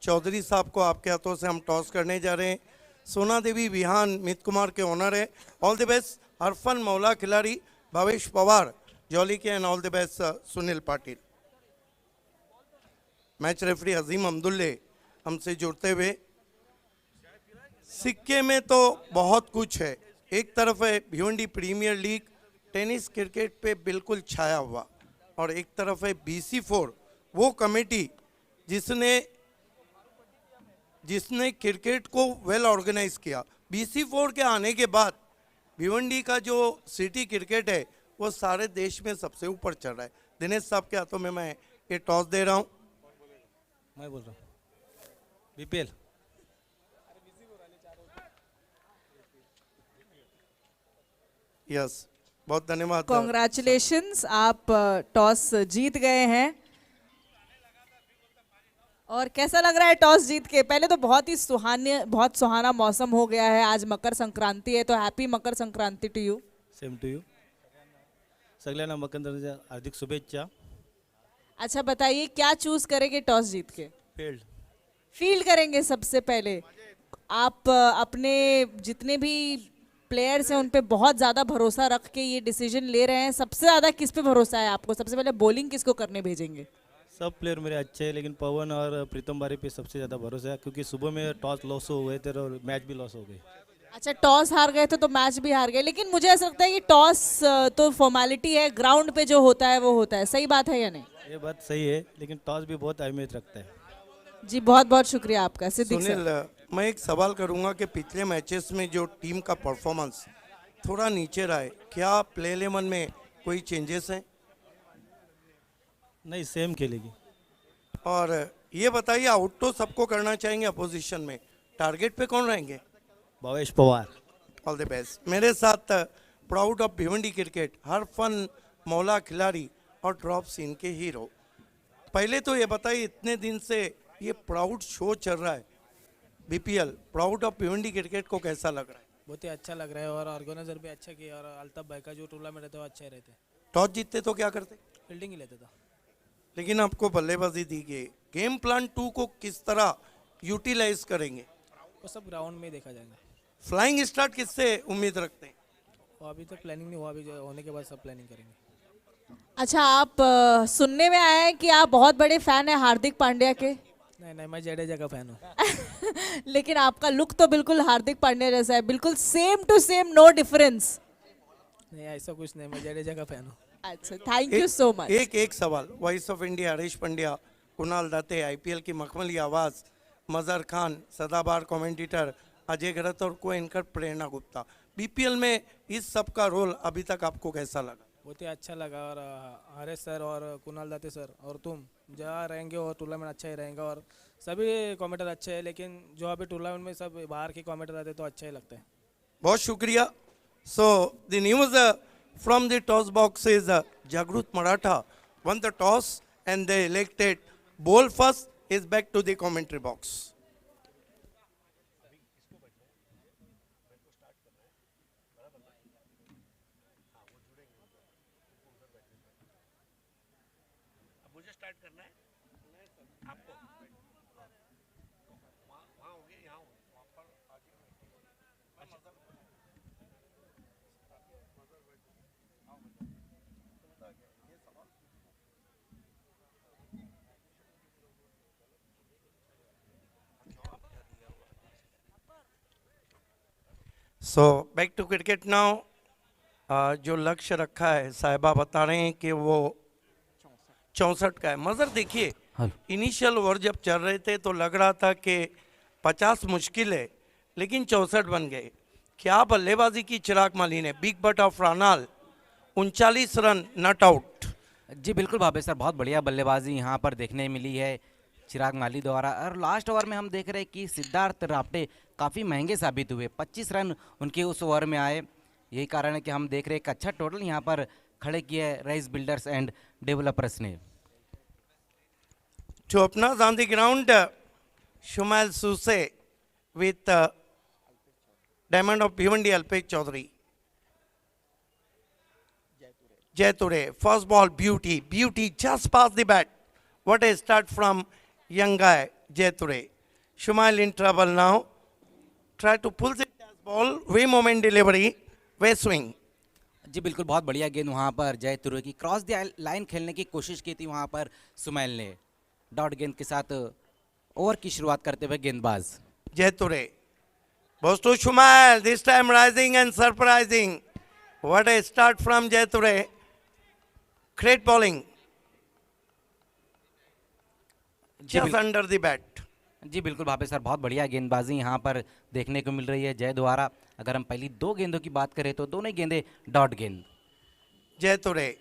चौधरी साहब को। आपके हाथों से हम टॉस करने जा रहे हैं। सोना देवी विहान मित कुमार के ओनर है। All the best Irfan Maula खिलाड़ी, भावेश पवार जॉली के, and all the best Sunil Patil. Match referee Azeem Abdulle हमसे जुड़ते हुए। सिक्के में तो बहुत कुछ है। एक तरफ है Bhiwandi premier league, tennis cricket पे बिल्कुल छाया हुआ, और एक तरफ है BC4, वो कमेटी जिसने क्रिकेट को वेल ऑर्गेनाइज किया। BC4 के आने के बाद भिवंडी का जो सिटी क्रिकेट है वो सारे देश में सबसे ऊपर चल रहा है। दिनेश साहब के हाथों में मैं ये टॉस दे रहा हूँ। मैं बोल रहा हूँ BPL। यस, बहुत धन्यवाद। कॉन्ग्रेचुलेशंस, आप टॉस जीत गए हैं। और कैसा लग रहा है टॉस जीत के? पहले तो बहुत सुहाना मौसम हो गया है, आज मकर संक्रांति है, तो happy Makar Sankranti to you. Same to you. सगळ्यांना मकर संक्रांतीच्या हार्दिक शुभेच्छा। अच्छा बताइए, क्या चूज करेंगे टॉस जीत के? फील्ड। फील्ड करेंगे सबसे पहले। आप अपने जितने भी प्लेयर्स हैं उन पे बहुत ज़्यादा भरोसा रख के ये डिसीजन ले रहे हैं। सबसे ज़्यादा किस पे भरोसा है आपको? सबसे पहले बॉलिंग किसको करने भेजेंगे? सब प्लेयर मेरे अच्छे हैं, लेकिन पवन और प्रीतम बारी पे सबसे ज़्यादा भरोसा है, क्योंकि सुबह में टॉस लॉस हो गए थे और मैच भी लॉस हो गई। अच्छा, टॉस हार गए थे तो मैच भी हार गए, लेकिन मुझे ऐसा लगता है कि टॉस तो फॉर्मेलिटी है, ग्राउंड पे जो होता है वो होता है। सही बात है या नहीं? ये बात सही है, लेकिन टॉस भी बहुत अहमियत रखता है। जी बहुत बहुत शुक्रिया आपका सिद्दीक सर। सुनील, मैं एक सवाल करूंगा कि पिछले मैचेस में जो टीम का परफॉर्मेंस थोड़ा नीचे रहा है, क्या प्ले 11 में कोई चेंजेस हैं? नहीं, सेम खेलेगी। और ये बताइए, आउट तो सबको करना चाहेंगे अपोजिशन में, टारगेट पे कौन रहेंगे? Bhavesh Pawar. All the best. मेरे साथ प्राउड ऑफ भिवंडी क्रिकेट हरफन मौला खिलाड़ी और ड्रॉप सीन के हीरो। पहले तो ये बताइए, इतने दिन से ये प्राउड शो चल रहा है, BPL proud of Bhiwandi cricket को कैसा लग रहा है? बहुत ही अच्छा लग रहा है, और ऑर्गेनाइजर भी अच्छा किया, और अल्ताफ भाई का जो टूर्नामेंट रहता है वो अच्छा ही रहते। टॉस जीतते तो क्या करते? फील्डिंग ही लेता था। लेकिन आपको बल्लेबाजी दी गई। गेम प्लान 2 को किस तरह यूटिलाइज करेंगे? वो सब ग्राउंड में ही देखा जाएगा। फ्लाइंग स्टार्ट किससे उम्मीद रखते हैं? वो अभी तक प्लानिंग नहीं हुआ, अभी जो होने के बाद सब प्लानिंग करेंगे। अच्छा, आप सुनने में आया है कि आप बहुत बड़े फैन हैं हार्दिक पांड्या के। नहीं नहीं, मैं जडेजा का फैन हूँ। लेकिन आपका लुक तो बिल्कुल हार्दिक पांड्या जैसा है, बिल्कुल same to same, no difference. नहीं ऐसा कुछ नहीं, मैं जडेजा का फैन हूँ। अच्छा, थैंक यू सो मच। एक सवाल, voice of India Harish Pandya, Kunal Date, IPL की मखमली आवाज, मजहर खान, सदाबहार कमेंटेटर, अजय गरत और को एंकर प्रेरणा गुप्ता, बीपीएल में इस सब का रोल अभी तक आपको कैसा लगा? बहुत ही अच्छा लगा, और हरेश सर और कुणाल दाते सर और तुम जहाँ रहेंगे और टूर्नामेंट अच्छा ही रहेगा, और सभी कमेंटर अच्छे हैं, लेकिन जो अभी टूर्नामेंट में सब बाहर के कमेंटर आते तो अच्छा ही लगता है। बहुत शुक्रिया। So the news from the toss box is जागृत Maratha won the toss and they elected bowl first is back to the commentary box. So back to cricket now. जो लक्ष्य रखा है साहिबा बता रहे हैं कि वो 64 का है। मजर देखिए, इनिशियल ओवर जब चल रहे थे तो लग रहा था कि 50 मुश्किल है, लेकिन 64 बन गए। क्या बल्लेबाजी की चिराग माली ने? बिग बट ऑफ रानाल 39 रन नॉट आउट। जी बिल्कुल भावेश सर, बहुत बढ़िया बल्लेबाजी यहाँ पर देखने मिली है चिराग माली द्वारा। और लास्ट ओवर में हम देख रहे हैं कि सिद्धार्थ राप्टे काफ़ी महंगे साबित हुए, 25 रन उनके उस ओवर में आए। यही कारण है कि हम देख रहे हैं एक अच्छा टोटल यहाँ पर खड़े किए राइस बिल्डर्स एंड डेवलपर्स ने। To openers on the ground, Shumail Suse with Diamond of Bhiwandi, Alpesh Chaudhary. Jaiture, first ball, beauty just past the bat. What a start from young guy, Jaiture. Shumail in trouble now. Try to pull the ball, way moment delivery, way swing. जी बिल्कुल, बहुत बढ़िया गेंद वहाँ पर जय तुरे की cross the line खेलने की कोशिश की थी वहाँ पर सुमैल ने। डॉट गेंद के साथ ओवर की शुरुआत करते हुए गेंदबाज Jaiture. Goes to Shumail, this time rising and surprising. What a start from Jaiture. Great bowling. Just under the bat. जी बिल्कुल भावेश सर, बहुत बढ़िया गेंदबाजी यहाँ पर देखने को मिल रही है जय द्वारा। अगर हम पहली दो गेंदों की बात करें तो दोनों गेंदें डॉट गेंद। Jaiture.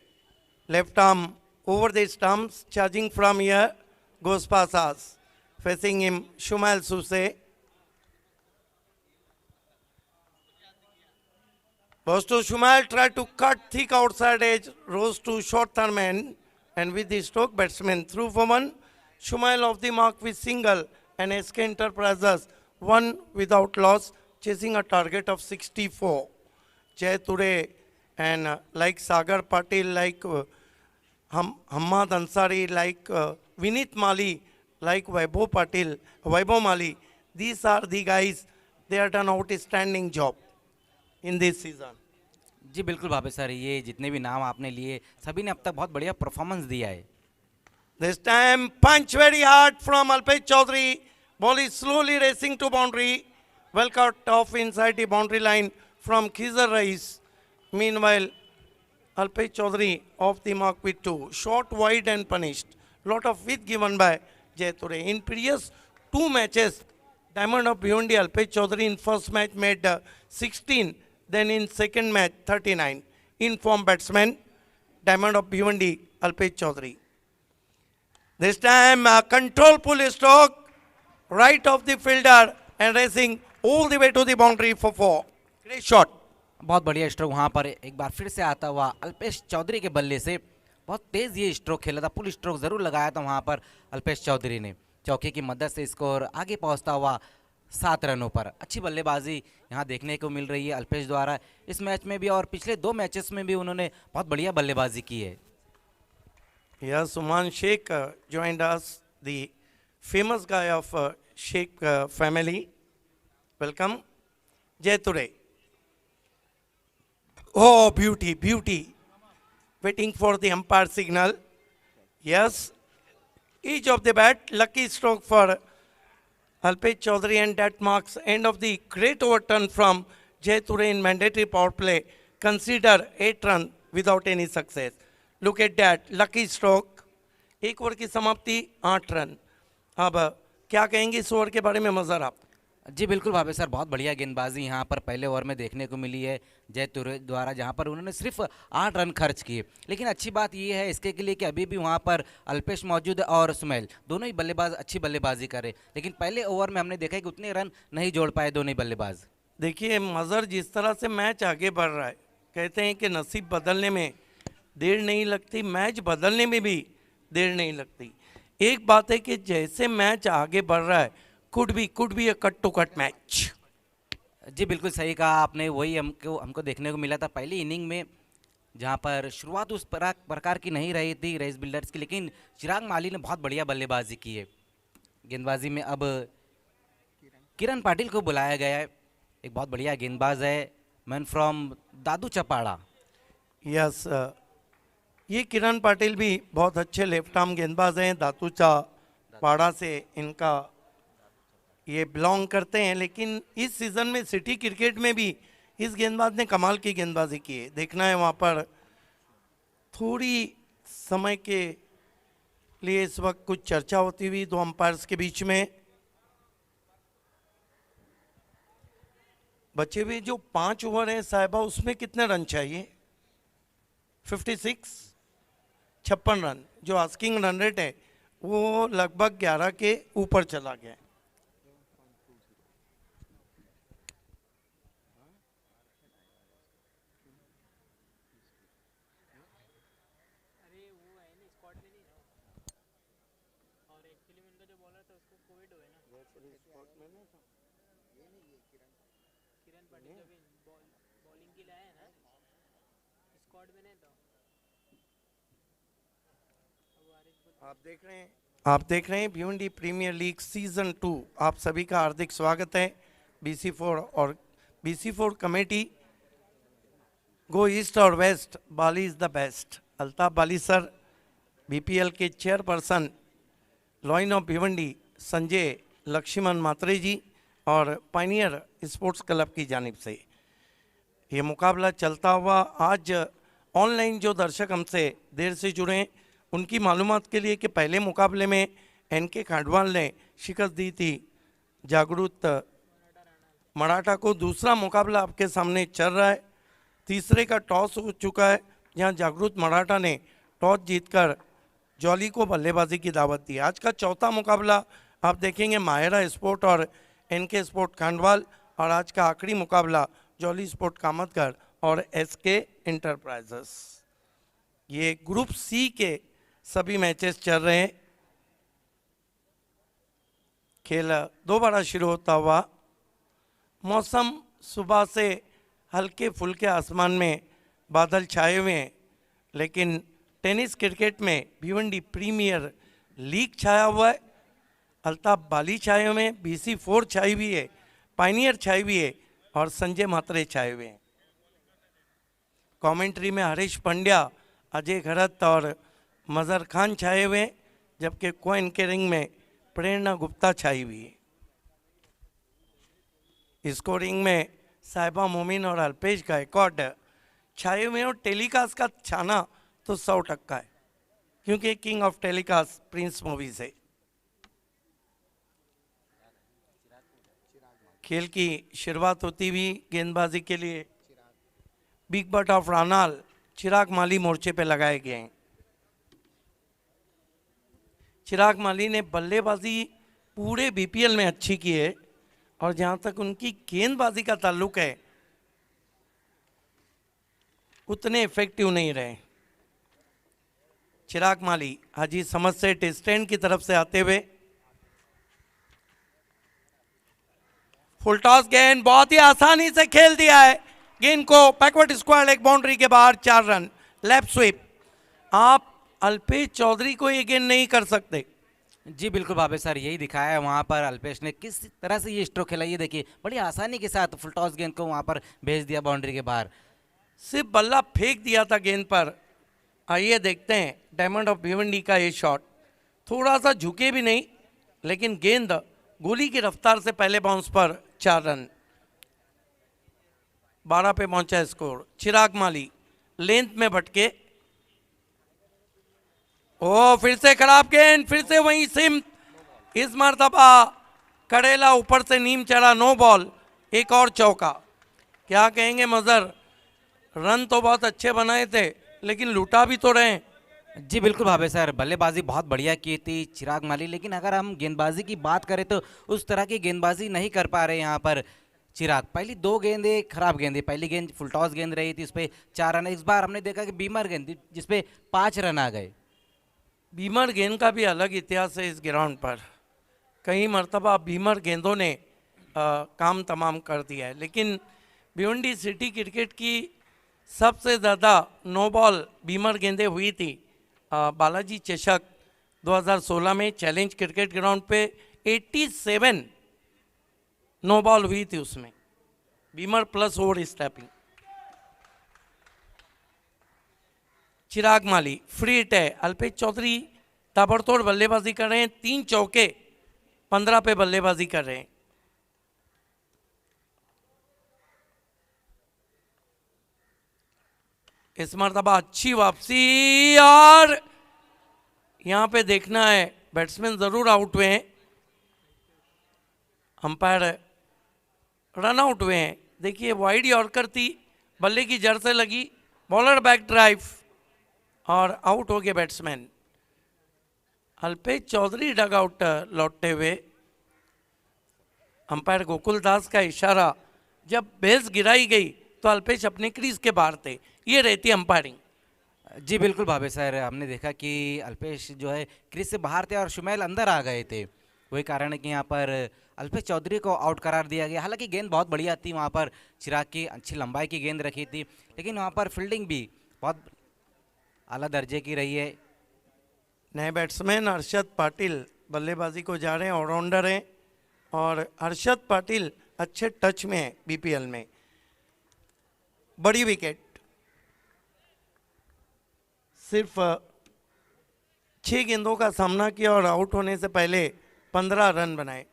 Left arm over the stumps, charging from here. Goes past us. Facing him, Shumail Suse. Goes to Shumail, tried to cut thick outside edge, rose to short third man, and with the stroke batsman through for one. Shumail off the mark with single, and SK Enterprises won without loss, chasing a target of 64. Jay Ture and like Sagar Patil, like Hamad Ansari, like Vinit Mali, like Vaibhav Mali, these are the guys, they have done outstanding job in this season. जी बिल्कुल Bhave sir, ये जितने भी नाम आपने लिए सभी ने अब तक बहुत बढ़िया परफॉर्मेंस दिया है। This time punch very hard from Alpesh Chaudhary. Ball is slowly racing to boundary. Well cut off inside the boundary line from Khizar Rais. Meanwhile, Alpesh Chaudhary off the mark with 2. Short, wide and punished. Lot of width given by Jay Ture. In previous 2 matches, Diamond of Bhiwandi, Alpesh Chaudhary in first match made 16. Then in second match, 39. In form batsman, Diamond of Bhiwandi, Alpesh Chaudhary. This time, control pull stroke, right of the fielder and racing all the way to the boundary for 4. Great shot. बहुत बढ़िया stroke वहाँ पर एक बार फिर से आता हुआ अल्पेश चौधरी के बल्ले से। बहुत तेज़ ये स्ट्रोक खेला था, पुल स्ट्रोक ज़रूर लगाया था वहाँ पर अल्पेश चौधरी ने। चौके की मदद से स्कोर आगे पहुँचता हुआ 7 रनों पर। अच्छी बल्लेबाजी यहाँ देखने को मिल रही है अल्पेश द्वारा इस मैच में भी, और पिछले 2 मैचेस में भी उन्होंने बहुत बढ़िया बल्लेबाजी की है। Yes, Suman Sheikh joined us, the famous guy of Sheikh family. Welcome. Jay Ture. Oh, beauty, beauty. Waiting for the umpire signal. Yes. Each of the bat, lucky stroke for Alpesh Chaudhary, and that marks end of the great overturn from Jay Ture in mandatory power play. Consider 8 runs without any success. Look at that, lucky stroke. 1 over की समाप्ति 8 run. अब क्या कहेंगे इस over के बारे में मजर आप? जी बिल्कुल भावे सर, बहुत बढ़िया गेंदबाजी यहाँ पर पहले ओवर में देखने को मिली है जय तुरे द्वारा, जहाँ पर उन्होंने सिर्फ 8 रन खर्च किए। लेकिन अच्छी बात ये है इसके के लिए कि अभी भी वहाँ पर अल्पेश मौजूद है और सुमैल, दोनों ही बल्लेबाज अच्छी बल्लेबाजी करे। लेकिन पहले ओवर में हमने देखा कि उतने रन नहीं जोड़ पाए दोनों ही बल्लेबाज। देखिए मजर, जिस तरह से मैच आगे बढ़ रहा है, कहते हैं कि नसीब बदलने में देर नहीं लगती, मैच बदलने में भी देर नहीं लगती। एक बात है कि जैसे मैच आगे बढ़ रहा है, could be a cut to cut match. जी बिल्कुल सही कहा आपने, वही हमको देखने को मिला था पहली इनिंग में, जहां पर शुरुआत उस प्रकार की नहीं रही थी रेस बिल्डर्स की, लेकिन चिराग माली ने बहुत बढ़िया बल्लेबाजी की है। गेंदबाजी में अब किरण पाटिल को बुलाया गया है, एक बहुत बढ़िया गेंदबाज है, मैन फ्रॉम दादू चपाड़ा। यस, ये किरण पाटिल भी बहुत अच्छे लेफ्ट आर्म गेंदबाज हैं, दादूचा पाड़ा से इनका ये बिलोंग करते हैं। लेकिन इस सीज़न में सिटी क्रिकेट में भी इस गेंदबाज ने कमाल की गेंदबाजी की है। देखना है वहाँ पर थोड़ी समय के लिए इस वक्त कुछ चर्चा होती हुई 2 अंपायर्स के बीच में। बचे हुए जो 5 ओवर हैं साहिबा, उसमें कितने रन चाहिए? 56 रन। जो आस्किंग रन रेट है वो लगभग 11 के ऊपर चला गया है। आप देख रहे हैं भिवंडी प्रीमियर लीग सीजन 2। आप सभी का हार्दिक स्वागत है। BC4 और BC4 कमेटी, गो ईस्ट और west, Bali is the best. Altaf Bali sir, BPL के chairperson, lion of Bhiwandi Sanjay Laxman Mhatre ji और पाइनियर स्पोर्ट्स क्लब की जानिब से ये मुकाबला चलता हुआ। आज ऑनलाइन जो दर्शक हमसे देर से जुड़े हैं उनकी मालूमात के लिए कि पहले मुकाबले में NK खांडवाल ने शिकस्त दी थी जागरूक मराठा को। दूसरा मुकाबला आपके सामने चल रहा है, तीसरे का टॉस हो चुका है, जहां जागरूक मराठा ने टॉस जीतकर जॉली को बल्लेबाजी की दावत दी। आज का चौथा मुकाबला आप देखेंगे माहिरा स्पोर्ट और NK स्पोर्ट खांडवाल, और आज का आखिरी मुकाबला जॉली स्पोर्ट कामतगढ़ और SK इंटरप्राइजेस। ये ग्रुप सी के सभी मैचेस चल रहे हैं। खेल दोबारा शुरू होता हुआ। मौसम सुबह से हल्के फुल्के आसमान में बादल छाए हुए हैं, लेकिन टेनिस क्रिकेट में भिवंडी प्रीमियर लीग छाया हुआ है। अल्ताफ बाली छाए हुए हैं, BC4 छाई हुई है, पायनियर छाई हुई है और संजय मात्रे छाए हुए हैं। कमेंट्री में हरीश पंड्या, अजय घरत और मजहर खान छाए हुए हैं, जबकि को एंकरिंग में प्रेरणा गुप्ता छाई हुई है। स्कोरिंग में साहिबा मोमिन और अल्पेश गायकवाड छाए हुए हैं और टेलीकास्ट का छाना तो 100% है, क्योंकि king of telecast Prince movie से। खेल की शुरुआत होती हुई गेंदबाजी के लिए बिग बट ऑफ रानाल चिराग माली मोर्चे पे लगाए गए हैं। चिराग माली ने बल्लेबाजी पूरे BPL में अच्छी की है और जहां तक उनकी गेंदबाजी का ताल्लुक है उतने इफेक्टिव नहीं रहे। चिराग माली हाजी समझ से टेस्ट एंड की तरफ से आते हुए फुल टॉस गेंद बहुत ही आसानी से खेल दिया है। गेंद को बैकवर्ड स्क्वायर लेग बाउंड्री के बाहर 4 रन लेफ्ट स्वीप। आप अल्पेश चौधरी को ये गेंद नहीं कर सकते। जी बिल्कुल भावे सर, यही दिखाया है वहाँ पर अल्पेश ने किस तरह से ये स्ट्रोक खेला। ये देखिए बड़ी आसानी के साथ फुल टॉस गेंद को वहाँ पर भेज दिया बाउंड्री के बाहर। सिर्फ बल्ला फेंक दिया था गेंद पर। आइए देखते हैं डायमंड ऑफ भिवंडी का ये शॉट। थोड़ा सा झुके भी नहीं, लेकिन गेंद गोली की रफ्तार से पहले बाउंस पर 4 रन। 12 पे पहुंचा स्कोर। चिराग माली लेंथ में भटके। ओ फिर से खराब गेंद, फिर से वहीं सिम। इस मरतबा कड़ेला ऊपर से नीम चढ़ा, नो बॉल। एक और चौका। क्या कहेंगे मजर, रन तो बहुत अच्छे बनाए थे लेकिन लूटा भी तो रहे। जी बिल्कुल भावे सर, बल्लेबाजी बहुत बढ़िया की थी चिराग माली, लेकिन अगर हम गेंदबाजी की बात करें तो उस तरह की गेंदबाजी नहीं कर पा रहे यहाँ पर चिराग। पहली 2 गेंदें खराब गेंदें। पहली गेंद फुल टॉस गेंद रही थी, उस पर 4 रन। इस बार हमने देखा कि बीमर गेंद जिसपे 5 रन आ गए। बीमर गेंद का भी अलग इतिहास है इस ग्राउंड पर। कई मरतबा बीमर गेंदों ने काम तमाम कर दिया है, लेकिन भिवंडी सिटी क्रिकेट की सबसे ज़्यादा नो बॉल बीमर गेंदें हुई थी बालाजी चषक 2016 में चैलेंज क्रिकेट ग्राउंड पे 87 नो बॉल हुई थी, उसमें बीमर प्लस ओवर स्टैपिंग। चिराग माली फ्री हिट है। अल्पेश चौधरी ताबड़तोड़ बल्लेबाजी कर रहे हैं। 3 चौके 15 पे बल्लेबाजी कर रहे हैं। इस मरतबा अच्छी वापसी और यहां पे देखना है बैट्समैन जरूर आउट हुए हैं, अंपायर रन आउट हुए हैं। देखिए वाइड यॉर्कर थी, बल्ले की जड़ से लगी, बॉलर बैक ड्राइव और आउट हो गए batsman. Alpesh Chaudhary duck out लौटते हुए। अंपायर गोकुल दास का इशारा, जब बेल्स गिराई गई तो अल्पेश अपने क्रीज के बाहर थे। ये रहती अंपायरिंग। जी बिल्कुल भावे सर, हमने देखा कि अल्पेश जो है क्रीज से बाहर थे और शुमैल अंदर आ गए थे। वही कारण है कि यहाँ पर अल्पेश चौधरी को आउट करार दिया गया। हालांकि गेंद बहुत बढ़िया थी, वहाँ पर चिराग की अच्छी लंबाई की गेंद रखी थी, लेकिन वहाँ पर फील्डिंग भी बहुत आला दर्जे की रही है। नए बैट्समैन अरशद पाटिल बल्लेबाजी को जा रहे हैं, ऑलराउंडर हैं और अरशद पाटिल अच्छे टच में है BPL में। बड़ी विकेट, सिर्फ 6 गेंदों का सामना किया और आउट होने से पहले 15 रन बनाए।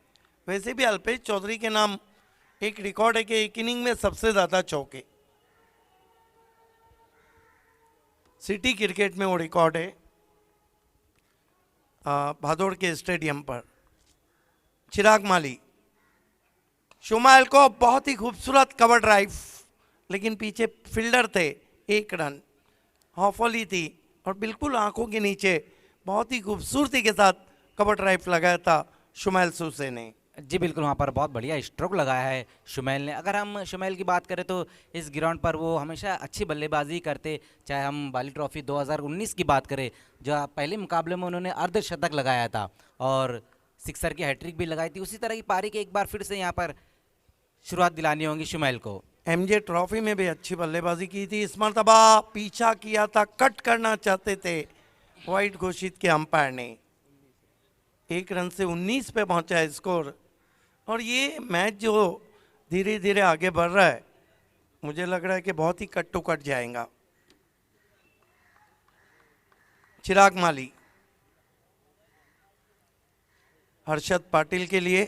वैसे भी अल्पेश चौधरी के नाम एक रिकॉर्ड है कि एक इनिंग में सबसे ज़्यादा चौके। सिटी क्रिकेट में वो रिकॉर्ड है भादोड़ के स्टेडियम पर। चिराग माली शुमाइल को बहुत ही खूबसूरत कवर ड्राइव, लेकिन पीछे फील्डर थे। 1 रन हॉफली थी और बिल्कुल आंखों के नीचे बहुत ही खूबसूरती के साथ कवर ड्राइव लगाया था शुमाइल सूसे ने। जी बिल्कुल, वहाँ पर बहुत बढ़िया स्ट्रोक लगाया है शुमैल ने। अगर हम शुमैल की बात करें तो इस ग्राउंड पर वो हमेशा अच्छी बल्लेबाजी करते, चाहे हम बाली ट्रॉफी 2019 की बात करें, जो पहले मुकाबले में उन्होंने अर्धशतक लगाया था और सिक्सर की हैट्रिक भी लगाई थी। उसी तरह की पारी के एक बार फिर से यहाँ पर शुरुआत दिलानी होगी शुमैल को। एमजे ट्रॉफी में भी अच्छी बल्लेबाजी की थी, इस मरतबा पीछा किया था, कट करना चाहते थे, वाइड घोषित किया अंपायर ने। 1 रन से 19 पे पहुंचा है स्कोर। और ये मैच जो धीरे धीरे आगे बढ़ रहा है, मुझे लग रहा है कि बहुत ही कट टू कट जाएगा। चिराग माली, हर्षद पाटिल के लिए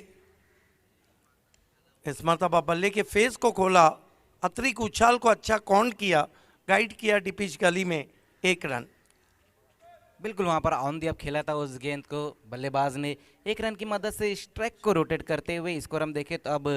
इस मरतबा बल्ले के फेस को खोला, अतरिक उछाल को अच्छा काउंट किया, गाइड किया डिपिच गली में, 1 रन। बिल्कुल, वहाँ पर ऑन दी अप खेला था उस गेंद को बल्लेबाज ने। 1 रन की मदद से स्ट्राइक को रोटेट करते हुए स्कोर हम देखें तो अब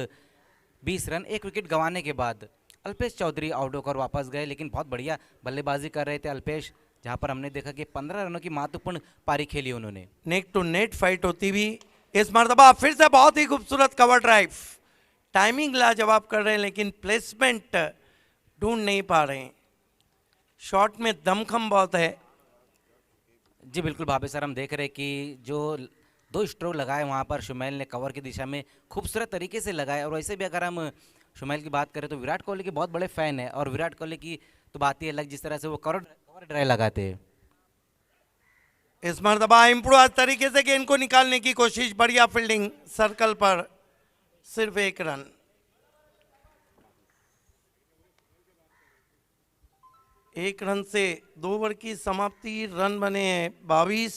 20 रन। 1 विकेट गंवाने के बाद अल्पेश चौधरी आउट होकर वापस गए, लेकिन बहुत बढ़िया बल्लेबाजी कर रहे थे अल्पेश, जहाँ पर हमने देखा कि 15 रनों की महत्वपूर्ण पारी खेली उन्होंने। नेक टू नेट फाइट होती भी इस मरतबा फिर से बहुत ही खूबसूरत कवर ड्राइव, टाइमिंग लाजवाब कर रहे हैं लेकिन प्लेसमेंट ढूंढ नहीं पा रहे हैं। शॉट में दमखम बहुत है। जी बिल्कुल भाभी सर, हम देख रहे हैं कि जो 2 स्ट्रोक लगाए वहाँ पर शुमैल ने कवर की दिशा में खूबसूरत तरीके से लगाए। और वैसे भी अगर हम शुमैल की बात करें तो विराट कोहली के बहुत बड़े फ़ैन है, और विराट कोहली की तो बात ही अलग, जिस तरह से वो कवर ड्राइव लगाते हैं। इस मरतबा इम्प्रूव तरीके से गेंद को निकालने की कोशिश, बढ़िया फील्डिंग, सर्कल पर सिर्फ 1 रन। एक रन से 2 ओवर की समाप्ति, रन बने हैं 22,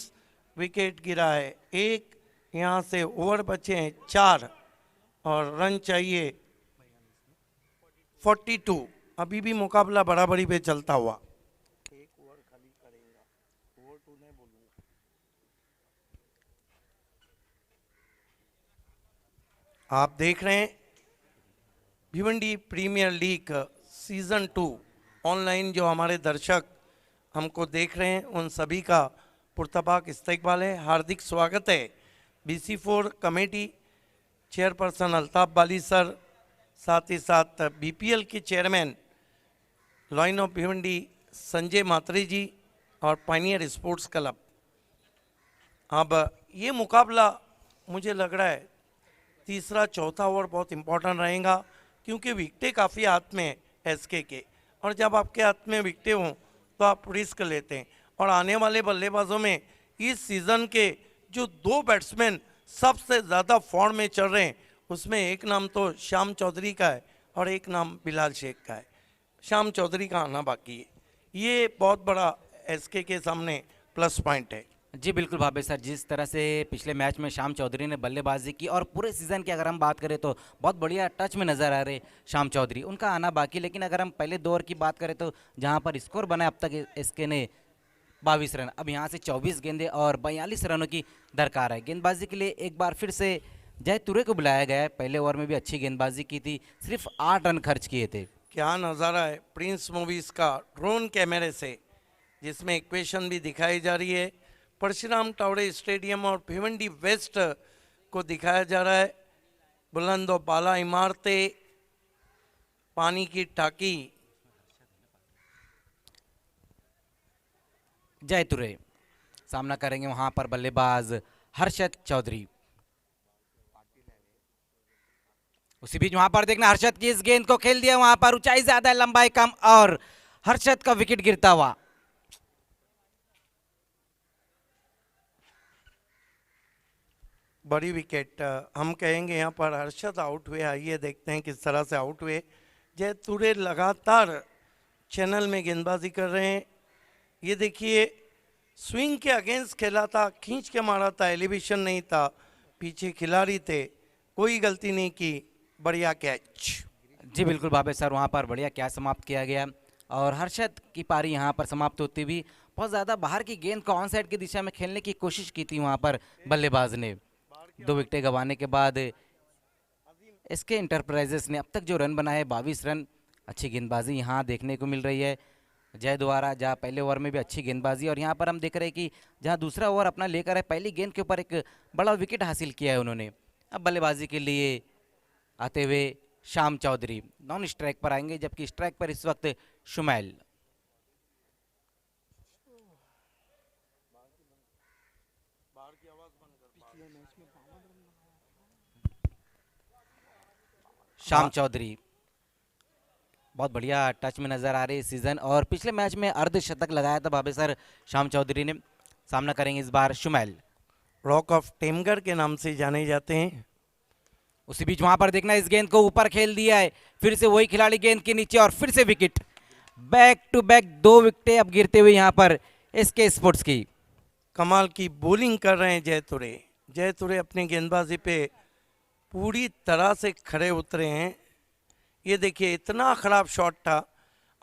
विकेट गिरा है 1, यहाँ से ओवर बचे हैं 4 और रन चाहिए 42। अभी भी मुकाबला बराबरी पे चलता हुआ। आप देख रहे हैं Bhiwandi premier league season 2 online. जो हमारे दर्शक हमको देख रहे हैं उन सभी का पुरतपाक इस्तकबाल है, हार्दिक स्वागत है। BC4 committee chairperson Altaf Bali sir, साथ ही साथ BPL के chairman line of Bhiwandi Sanjay Mhatre ji और पाइनियर स्पोर्ट्स क्लब। अब ये मुकाबला मुझे लग रहा है तीसरा चौथा ओवर बहुत इंपॉर्टेंट रहेगा, क्योंकि विकटें काफ़ी हाथ में है SK के, और जब आपके हाथ में विकटें हों तो आप रिस्क लेते हैं। और आने वाले बल्लेबाजों में इस सीज़न के जो 2 बैट्समैन सबसे ज़्यादा फॉर्म में चल रहे हैं, उसमें एक नाम तो शाम चौधरी का है और एक नाम बिलाल शेख का है। शाम चौधरी का आना बाकी है, ये बहुत बड़ा SK के सामने प्लस पॉइंट है। जी बिल्कुल भाभी सर, जिस तरह से पिछले मैच में शाम चौधरी ने बल्लेबाजी की और पूरे सीज़न की अगर हम बात करें तो बहुत बढ़िया टच में नज़र आ रहे शाम चौधरी, उनका आना बाकी। लेकिन अगर हम पहले 2 ओवर की बात करें तो जहां पर स्कोर बना अब तक SK ने 22 रन, अब यहां से 24 गेंदें और 42 रनों की दरकार है। गेंदबाजी के लिए एक बार फिर से जय तुरे को बुलाया गया है। पहले ओवर में भी अच्छी गेंदबाजी की थी, सिर्फ 8 रन खर्च किए थे। क्या नज़ारा है प्रिंस मूवीज़ का ड्रोन कैमरे से, जिसमें इक्वेशन भी दिखाई जा रही है। परशुराम टावड़े स्टेडियम और भिवंडी वेस्ट को दिखाया जा रहा है। बुलंद और बाला इमारतें, पानी की टाकी। जय तुरे सामना करेंगे वहां पर बल्लेबाज हर्षद चौधरी। उसी बीच वहां पर देखना हर्षद की इस गेंद को खेल दिया, वहां पर ऊंचाई ज्यादा लंबाई कम और हर्षद का विकेट गिरता हुआ। बड़ी विकेट हम कहेंगे यहाँ पर हर्षद आउट हुए। आइए देखते हैं किस तरह से आउट हुए। जय तुरे लगातार चैनल में गेंदबाजी कर रहे हैं। ये देखिए स्विंग के अगेंस्ट खेला था, खींच के मारा था, एलिवेशन नहीं था, पीछे खिलाड़ी थे, कोई गलती नहीं की, बढ़िया कैच। जी बिल्कुल भाभी सर, वहाँ पर बढ़िया कैच समाप्त किया गया और हर्षद की पारी यहाँ पर समाप्त होती हुई बहुत ज़्यादा बाहर की गेंद को ऑन साइड की दिशा में खेलने की कोशिश की थी वहाँ पर बल्लेबाज ने। 2 विकेटें गंवाने के बाद SK इंटरप्राइजेस ने अब तक जो रन बनाए 22 रन। अच्छी गेंदबाजी यहाँ देखने को मिल रही है जय द्वारा, जहाँ पहले ओवर में भी अच्छी गेंदबाजी और यहाँ पर हम देख रहे हैं कि जहाँ दूसरा ओवर अपना लेकर है, पहली गेंद के ऊपर एक बड़ा विकेट हासिल किया है उन्होंने। अब बल्लेबाजी के लिए आते हुए शाम चौधरी नॉन स्ट्राइक पर आएंगे, जबकि स्ट्राइक पर इस वक्त शुमैल। शाम चौधरी बहुत बढ़िया टच में नजर आ रही है इस सीजन, और पिछले मैच में अर्धशतक लगाया था भावे सर शाम चौधरी ने। सामना करेंगे इस बार शुमैल। रॉक ऑफ टेमगर के नाम से जाने जाते हैं। उसी बीच वहां पर देखना इस गेंद को ऊपर खेल दिया है, फिर से वही खिलाड़ी गेंद के नीचे और फिर से विकेट। बैक टू बैक 2 विकेटें अब गिरते हुए यहाँ पर एसके स्पोर्ट्स की। कमाल की बॉलिंग कर रहे हैं जयतुरे। जयतुरे अपनी गेंदबाजी पे पूरी तरह से खड़े उतरे हैं। ये देखिए इतना खराब शॉट था,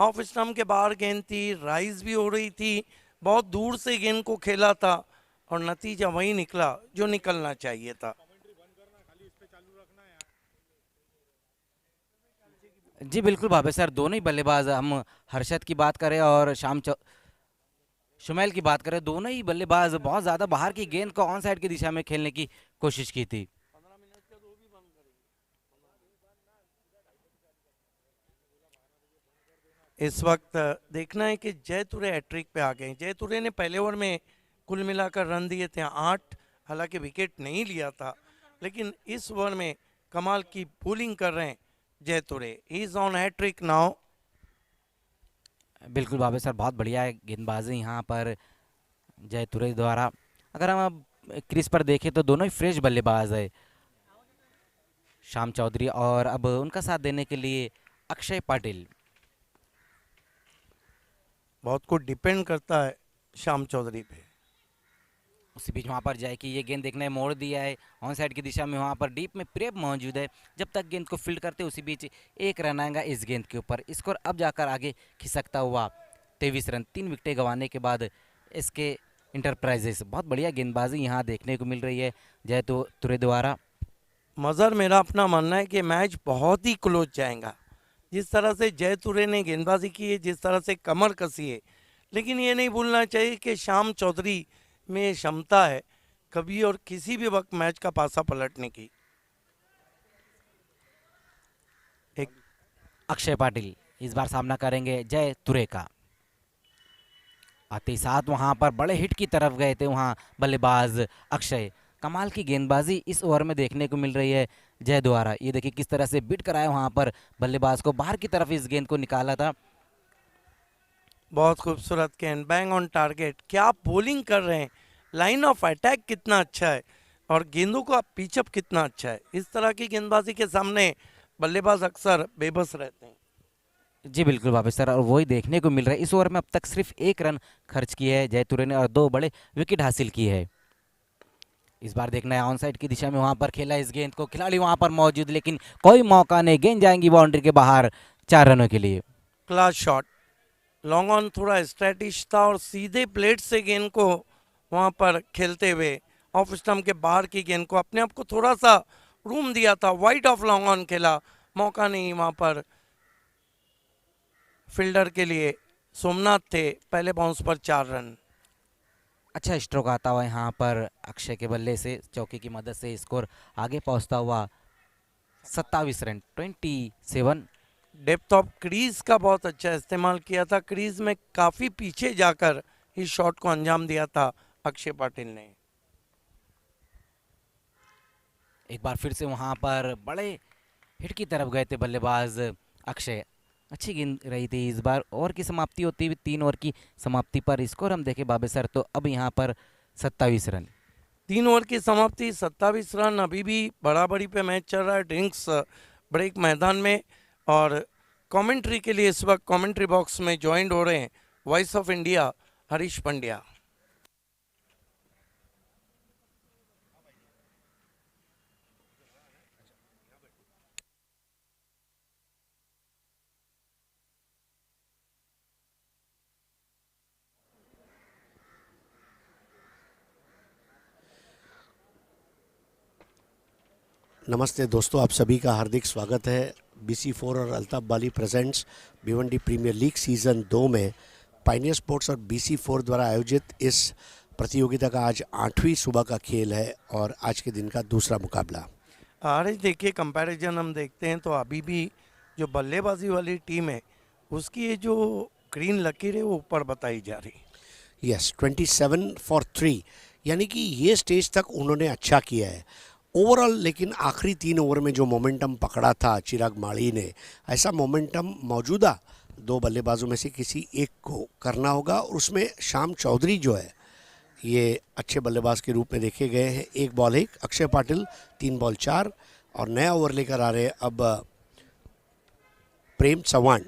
ऑफ स्टंप के बाहर गेंद थी, राइज भी हो रही थी, बहुत दूर से गेंद को खेला था और नतीजा वही निकला जो निकलना चाहिए था। जी बिल्कुल भावे सर, दोनों ही बल्लेबाज, हम हर्षद की बात करें और शुमैल की बात करें, दोनों ही बल्लेबाज बहुत ज़्यादा बाहर की गेंद को ऑन साइड की दिशा में खेलने की कोशिश की थी। इस वक्त देखना है कि जयतुरे हैट्रिक पे आ गए। जयतुरे ने पहले ओवर में कुल मिलाकर रन दिए थे 8, हालांकि विकेट नहीं लिया था, लेकिन इस ओवर में कमाल की बॉलिंग कर रहे हैं Jayture. He is on hat-trick now. बिल्कुल भावे सर, बहुत बढ़िया गेंदबाजी यहाँ पर जयतुरे द्वारा। अगर हम अब क्रीज पर देखें तो दोनों ही फ्रेश बल्लेबाज है, शाम चौधरी और अब उनका साथ देने के लिए अक्षय पाटिल। बहुत कुछ डिपेंड करता है शाम चौधरी पे। उसी बीच वहाँ पर जाए कि ये गेंद देखने मोड़ दिया है ऑन साइड की दिशा में, वहाँ पर डीप में प्रेप मौजूद है। जब तक गेंद को फील्ड करते उसी बीच 1 रन आएगा इस गेंद के ऊपर। स्कोर अब जाकर आगे खिसकता हुआ 23 रन। 3 विकेटें गंवाने के बाद इसके इंटरप्राइजेस। बहुत बढ़िया गेंदबाजी यहाँ देखने को मिल रही है जयतुरे द्वारा। मज़र मेरा अपना मानना है कि मैच बहुत ही क्लोज जाएगा। जिस तरह से जयतुरे ने गेंदबाजी की है, जिस तरह से कमर कसी है, लेकिन ये नहीं भूलना चाहिए कि शाम चौधरी में क्षमता है कभी और किसी भी वक्त मैच का पासा पलटने की। एक अक्षय पाटिल इस बार सामना करेंगे जयतुरे का। आते ही साथ वहाँ पर बड़े हिट की तरफ गए थे वहाँ बल्लेबाज अक्षय। कमाल की गेंदबाजी इस ओवर में देखने को मिल रही है जय द्वारा। ये देखिए किस तरह से बिट कराया वहाँ पर बल्लेबाज को, बाहर की तरफ इस गेंद को निकाला था। बहुत खूबसूरत गेंद, बैंग ऑन टारगेट। क्या बॉलिंग कर रहे हैं, लाइन ऑफ अटैक कितना अच्छा है और गेंदों का पिचअप कितना अच्छा है। इस तरह की गेंदबाजी के सामने बल्लेबाज अक्सर बेबस रहते हैं। जी बिल्कुल भावे सर, और वही देखने को मिल रहा है। इस ओवर में अब तक सिर्फ 1 रन खर्च किया है जयतुरे ने और 2 बड़े विकेट हासिल किए है। इस बार देखना है ऑन साइड की दिशा में वहां पर खेला इस गेंद को, खिलाड़ी वहां पर मौजूद, लेकिन कोई मौका नहीं। गेंद जाएंगी बाउंड्री के बाहर 4 रनों के लिए। क्लास शॉट, लॉन्ग ऑन थोड़ा स्ट्रेटिश था और सीधे प्लेट से गेंद को वहां पर खेलते हुए ऑफ स्टंप के बाहर की गेंद को अपने आप को थोड़ा सा रूम दिया था। वाइड ऑफ लॉन्ग ऑन खेला, मौका नहीं वहां पर फील्डर के लिए। सोमनाथ थे, पहले बाउंस पर 4 रन। अच्छा स्ट्रोक आता हुआ यहाँ पर अक्षय के बल्ले से, चौके की मदद से स्कोर आगे पहुंचता हुआ 27 रन 27। डेप्थ ऑफ क्रीज का बहुत अच्छा इस्तेमाल किया था, क्रीज में काफी पीछे जाकर इस शॉट को अंजाम दिया था अक्षय पाटिल ने। एक बार फिर से वहां पर बड़े हिट की तरफ गए थे बल्लेबाज अक्षय। अच्छी गेंद रही थी। इस बार ओवर की समाप्ति होती हुई 3 ओवर की समाप्ति पर स्कोर हम देखें बाबे सर तो अब यहाँ पर 27 रन। 3 ओवर की समाप्ति 27 रन। अभी भी बराबरी पे मैच चल रहा है ड्रिंक्स ब्रेक मैदान में। और कमेंट्री के लिए इस वक्त कमेंट्री बॉक्स में ज्वाइंट हो रहे हैं voice of India Harish Pandya. नमस्ते दोस्तों, आप सभी का हार्दिक स्वागत है BC4 और Altaf Bali presents Bhiwandi premier league season 2 में पायनियर स्पोर्ट्स और BC4 द्वारा आयोजित इस प्रतियोगिता का आज 8वीं सुबह का खेल है और आज के दिन का दूसरा मुकाबला। आरएच देखिए, कंपैरिजन हम देखते हैं तो अभी भी जो बल्लेबाजी वाली टीम है उसकी ये जो ग्रीन लकीर है वो ऊपर बताई जा रही। यस 27 फॉर 3, यानी कि ये स्टेज तक उन्होंने अच्छा किया है ओवरऑल। लेकिन आखिरी 3 ओवर में जो मोमेंटम पकड़ा था चिराग माली ने, ऐसा मोमेंटम मौजूदा 2 बल्लेबाजों में से किसी एक को करना होगा। और उसमें शाम चौधरी जो है ये अच्छे बल्लेबाज के रूप में देखे गए हैं। 1 बॉल 1, अक्षय पाटिल 3 बॉल 4, और नया ओवर लेकर आ रहे हैं अब प्रेम चौहान।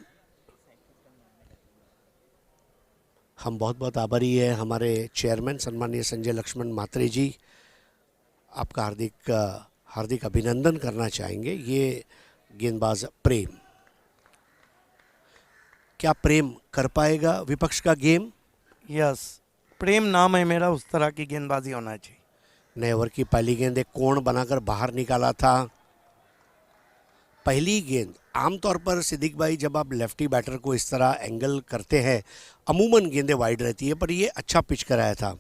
हम बहुत बहुत आभारी है हमारे चेयरमैन सम्मानीय संजय लक्ष्मण मात्रे जी, आपका हार्दिक अभिनंदन करना चाहेंगे। ये गेंदबाज प्रेम, क्या प्रेम कर पाएगा विपक्ष का गेम? यस, प्रेम नाम है मेरा, उस तरह की गेंदबाजी होना चाहिए। नए ओवर की पहली गेंद एक कोण बनाकर बाहर निकाला था। पहली गेंद, आमतौर पर सिद्दीक भाई जब आप लेफ्टी बैटर को इस तरह एंगल करते हैं अमूमन गेंदें वाइड रहती है, पर ये अच्छा पिच कराया था।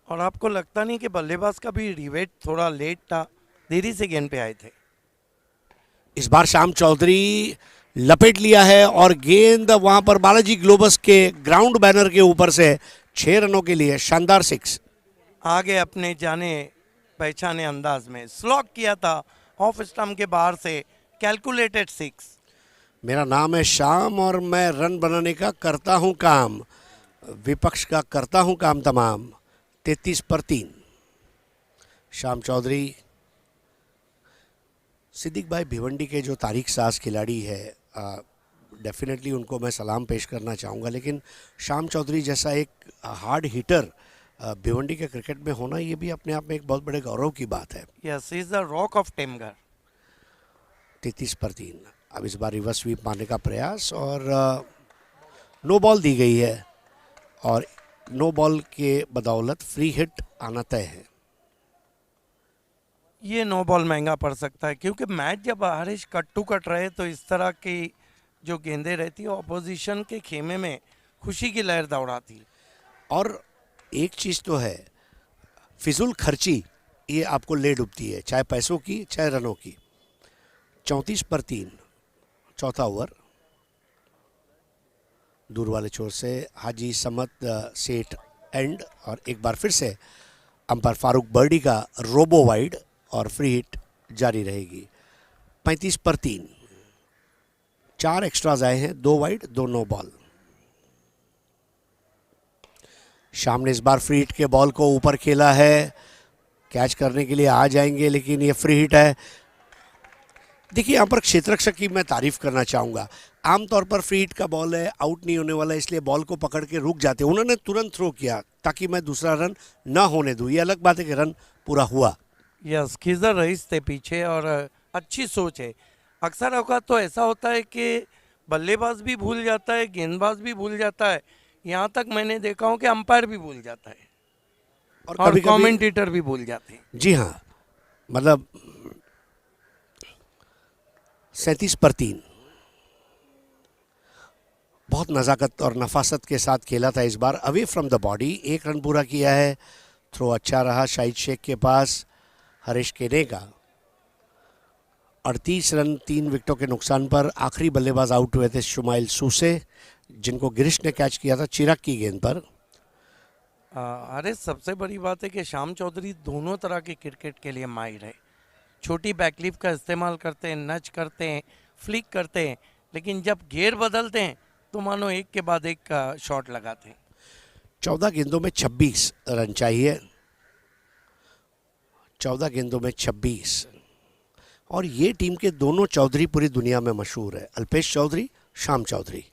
और आपको लगता नहीं कि बल्लेबाज का भी रिवेट थोड़ा लेट था, देरी से गेंद पे आए थे? इस बार श्याम चौधरी लपेट लिया है और गेंद वहां पर बालाजी ग्लोबस के ग्राउंड बैनर के ऊपर से 6 रनों के लिए शानदार 6। आगे अपने जाने पहचाने अंदाज में स्लॉक किया था ऑफ स्टंप के बाहर से, कैलकुलेटेड 6। मेरा नाम है श्याम और मैं रन बनाने का करता हूं काम, विपक्ष का करता हूं काम तमाम। 33 पर 3। श्याम चौधरी, सिद्दीक भाई भिवंडी के जो तारीख साज खिलाड़ी है, डेफिनेटली उनको मैं सलाम पेश करना चाहूँगा। लेकिन श्याम चौधरी जैसा एक हार्ड हिटर भिवंडी के क्रिकेट में होना, ये भी अपने आप में एक बहुत बड़े गौरव की बात है। Yes, is the rock of Temghar. 33 पर 3। अब इस बार रिवर्स स्वीप मारने का प्रयास और नो बॉल दी गई है, और नो बॉल के बदौलत फ्री हिट आना तय है। ये नो बॉल महंगा पड़ सकता है, क्योंकि मैच जब हरीश कट टू कट रहे तो इस तरह की जो गेंदें रहती है ऑपोजिशन के खेमे में खुशी की लहर दौड़ाती। और एक चीज़ तो है, फिजूल खर्ची ये आपको ले डूबती है, चाहे पैसों की चाहे रनों की। 34 पर 3, चौथा ओवर। दूर वाले छोर से हाजी समत सेठ एंड, और एक बार फिर से अंपायर फारूक बर्डी का रोबो वाइड और फ्री हिट जारी रहेगी। 35 पर 3, 4 एक्स्ट्राज आए हैं, 2 वाइड 2 नो बॉल। शाम ने इस बार फ्री हिट के बॉल को ऊपर खेला है, कैच करने के लिए आ जाएंगे, लेकिन ये फ्री हिट है। देखिए यहाँ पर क्षेत्ररक्षक की मैं तारीफ करना चाहूँगा। आमतौर पर फ्री हिट का बॉल है, आउट नहीं होने वाला, इसलिए बॉल को पकड़ के रुक जाते। उन्होंने तुरंत थ्रो किया ताकि मैं दूसरा रन ना होने दूँ। ये अलग बात है कि रन पूरा हुआ। यस, खिजर रईस थे पीछे और अच्छी सोच है। अक्सर औकात तो ऐसा होता है कि बल्लेबाज भी भूल जाता है, गेंदबाज भी भूल जाता है, यहाँ तक मैंने देखा हूँ कि अंपायर भी भूल जाता है और कभी-कभी कमेंटेटर भी भूल जाते हैं। जी हाँ, मतलब 37 पर 3, बहुत नज़ाकत और नफासत के साथ खेला था इस बार। Away from the body 1 run पूरा किया है। थ्रो अच्छा रहा शाहिद शेख के पास, हरीश केने का। 38 रन 3 विकेटों के नुकसान पर। आखिरी बल्लेबाज आउट हुए थे शुमाइल सूसे, जिनको गिरीश ने कैच किया था चिराग की गेंद पर। अरे सबसे बड़ी बात है कि श्याम चौधरी दोनों तरह के क्रिकेट के लिए माहिर है। छोटी बैकलिप का इस्तेमाल करते हैं, नच करते हैं, फ्लिक करते हैं, लेकिन जब गियर बदलते हैं तो मानो एक के बाद एक शॉट लगाते हैं। 14 गेंदों में 26 रन चाहिए, 14 गेंदों में 26। और ये टीम के दोनों चौधरी पूरी दुनिया में मशहूर है, अल्पेश चौधरी, श्याम चौधरी।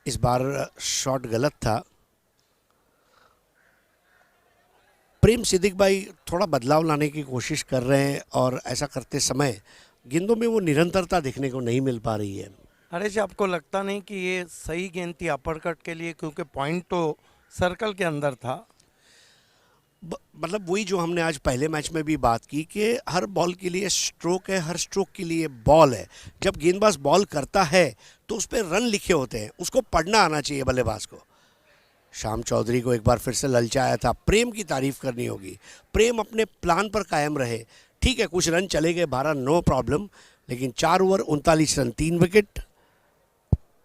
इस बार शॉट गलत था। प्रेम सिद्दीक भाई थोड़ा बदलाव लाने की कोशिश कर रहे हैं, और ऐसा करते समय गेंदों में वो निरंतरता देखने को नहीं मिल पा रही है। अरे जी, आपको लगता नहीं कि ये सही गेंद थी अपर कट के लिए, क्योंकि पॉइंट तो सर्कल के अंदर था। मतलब वही जो हमने आज पहले मैच में भी बात की कि हर बॉल के लिए स्ट्रोक है, हर स्ट्रोक के लिए बॉल है। जब गेंदबाज बॉल करता है तो उस पर रन लिखे होते हैं, उसको पढ़ना आना चाहिए बल्लेबाज को। शाम चौधरी को एक बार फिर से ललचाया था। प्रेम की तारीफ करनी होगी, प्रेम अपने प्लान पर कायम रहे। ठीक है, कुछ रन चले गए 12, नो प्रॉब्लम, लेकिन 4 ओवर 39 रन 3 विकेट।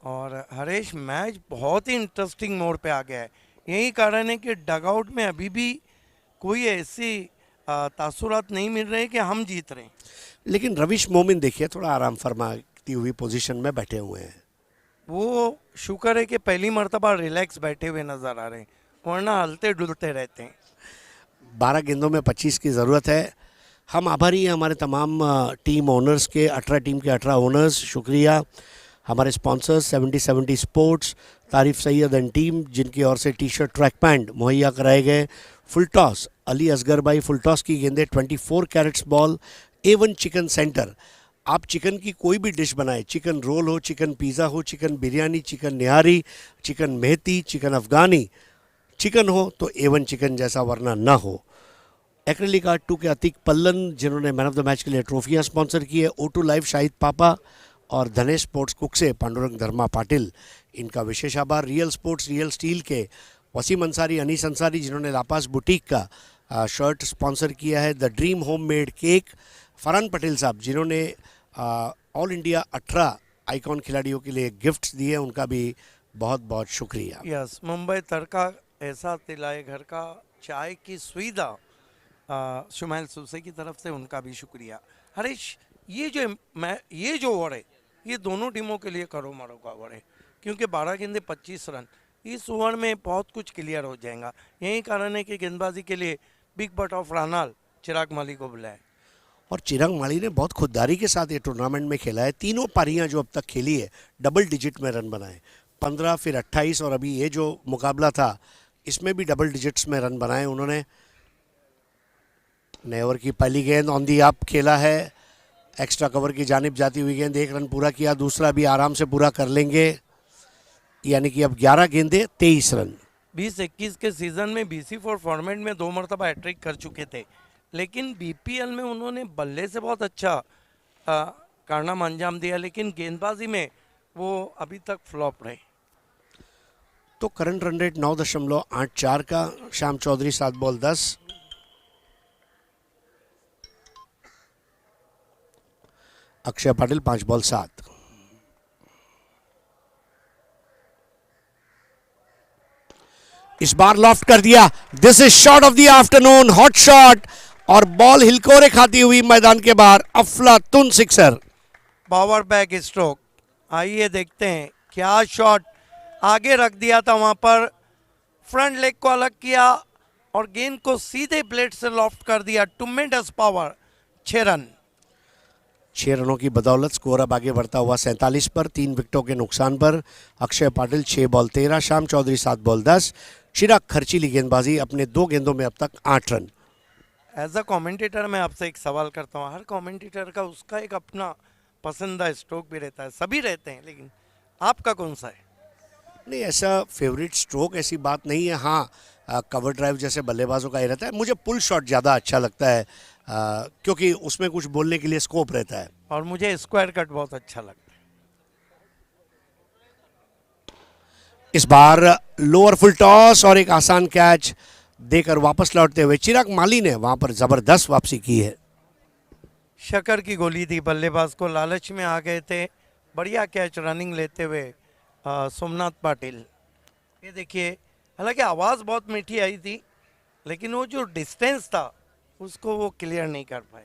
और हरीश, मैच बहुत ही इंटरेस्टिंग मोड पे आ गया है। यही कारण है कि डगआउट में अभी भी कोई ऐसी तासुरात नहीं मिल रहे कि हम जीत रहे हैं। लेकिन रविश मोमिन देखिए थोड़ा आराम फरमाती हुई पोजीशन में बैठे हुए हैं। वो शुक्र है कि पहली मर्तबा रिलैक्स बैठे हुए नजर आ रहे हैं, वरना हलते डुलते रहते हैं। 12 गेंदों में 25 की ज़रूरत है। हम आभारी हैं हमारे तमाम टीम ओनर्स के, 18 टीम के 18 ओनर्स, शुक्रिया। हमारे स्पॉन्सर्स 70-70 स्पोर्ट्स, तारिफ सैयद एंड टीम, जिनकी ओर से टी शर्ट, ट्रैक पैंट मुहैया कराए गए। फुल टॉस अली असगर भाई, फुल टॉस की गेंदें, 24 carats ball, A1 chicken centre. आप चिकन की कोई भी डिश बनाएं, चिकन रोल हो, चिकन पिज़्ज़ा हो, chicken biryani, chicken nihari, chicken मेहती, चिकन अफ़गानी, चिकन हो तो A1 चिकन जैसा, वरना ना हो। एक्रेलिक आर्ट 2 के अतीक पल्लन, जिन्होंने मैन ऑफ द मैच के लिए ट्रॉफियां स्पॉन्सर की है। O2 लाइव शाहिद पापा और धनेश स्पोर्ट्स कुक से पांडुरंग धर्मा पाटिल, इनका विशेष आभार। रियल स्पोर्ट्स रियल स्टील के वसीम अंसारी, अनीस अंसारी, जिन्होंने लापास बुटीक का शर्ट स्पॉन्सर किया है। The dream home made cake, Farhan Patel साहब, जिन्होंने ऑल इंडिया 18 आइकॉन खिलाड़ियों के लिए गिफ्ट्स दिए, उनका भी बहुत बहुत शुक्रिया। यस, मुंबई तड़का ऐसा तिलाए घर का चाय की सुविधा शुमाइल सूसे की तरफ से, उनका भी शुक्रिया। हरीश, ये जो ओवर है, ये दोनों टीमों के लिए करो मरो का ओवर है, क्योंकि 12 गेंदे 25 रन, इस ओवर में बहुत कुछ क्लियर हो जाएगा। यही कारण है कि गेंदबाजी के लिए बिग बट ऑफ रानाल चिराग माली को बुलाया। और चिराग माली ने बहुत खुददारी के साथ ये टूर्नामेंट में खेला है। तीनों पारियां जो अब तक खेली है, डबल डिजिट में रन बनाए, 15 फिर 28 और अभी ये जो मुकाबला था इसमें भी डबल डिजिट्स में रन बनाए उन्होंने। नए ओवर की पहली गेंद ऑन दी अप खेला है, एक्स्ट्रा कवर की जानिब जाती हुई गेंद, 1 रन पूरा किया, दूसरा भी आराम से पूरा कर लेंगे, यानी कि अब 11 गेंदे 23 रन। 20-21 के सीजन में BC4 फॉर्मेट में 2 मरतबा हैट्रिक कर चुके थे, लेकिन BPL में उन्होंने बल्ले से बहुत अच्छा कारनामा अंजाम दिया, लेकिन गेंदबाजी में वो अभी तक फ्लॉप रहे। तो करंट रन रेट 9.84 का। शाम चौधरी 7 बॉल 10। अक्षय पाटिल 5 बॉल 7। इस बार लॉफ्ट कर दिया, this is shot of the afternoon, hot shot, और बॉल हिलकोरे खाती हुई मैदान के बाहर, अफलातून सिक्सर। पावर बैक स्ट्रोक, आइए देखते हैं क्या शॉट, आगे रख दिया था वहां पर, फ्रंट लेग को अलग किया और गेंद को सीधे ब्लेड से लॉफ्ट कर दिया। ट्मेंडस पावर, 6 रन। 6 रनों की बदौलत स्कोर अब आगे बढ़ता हुआ 47 पर, 3 विकेटों के नुकसान पर। अक्षय पाटिल 6 बॉल 13, शाम चौधरी 7 बॉल 10। चिराग खर्चीली गेंदबाजी, अपने 2 गेंदों में अब तक 8 रन। एज अ कमेंटेटर मैं आपसे एक सवाल करता हूँ, हर कमेंटेटर का उसका एक अपना पसंदीदा स्ट्रोक भी रहता है, सभी रहते हैं, लेकिन आपका कौन सा है? नहीं, ऐसा फेवरेट स्ट्रोक ऐसी बात नहीं है। हाँ, कवर ड्राइव जैसे बल्लेबाजों का ही रहता है। मुझे पुल शॉट ज़्यादा अच्छा लगता है, क्योंकि उसमें कुछ बोलने के लिए स्कोप रहता है। और मुझे स्क्वायर कट बहुत अच्छा लगता है। इस बार लोअर फुल टॉस और एक आसान कैच देकर वापस लौटते हुए चिराग माली ने वहां पर जबरदस्त वापसी की है। शकर की गोली थी, बल्लेबाज को लालच में आ गए थे। बढ़िया कैच रनिंग लेते हुए सोमनाथ पाटिल। ये देखिए, हालांकि आवाज़ बहुत मीठी आई थी, लेकिन वो जो डिस्टेंस था उसको वो क्लियर नहीं कर पाए।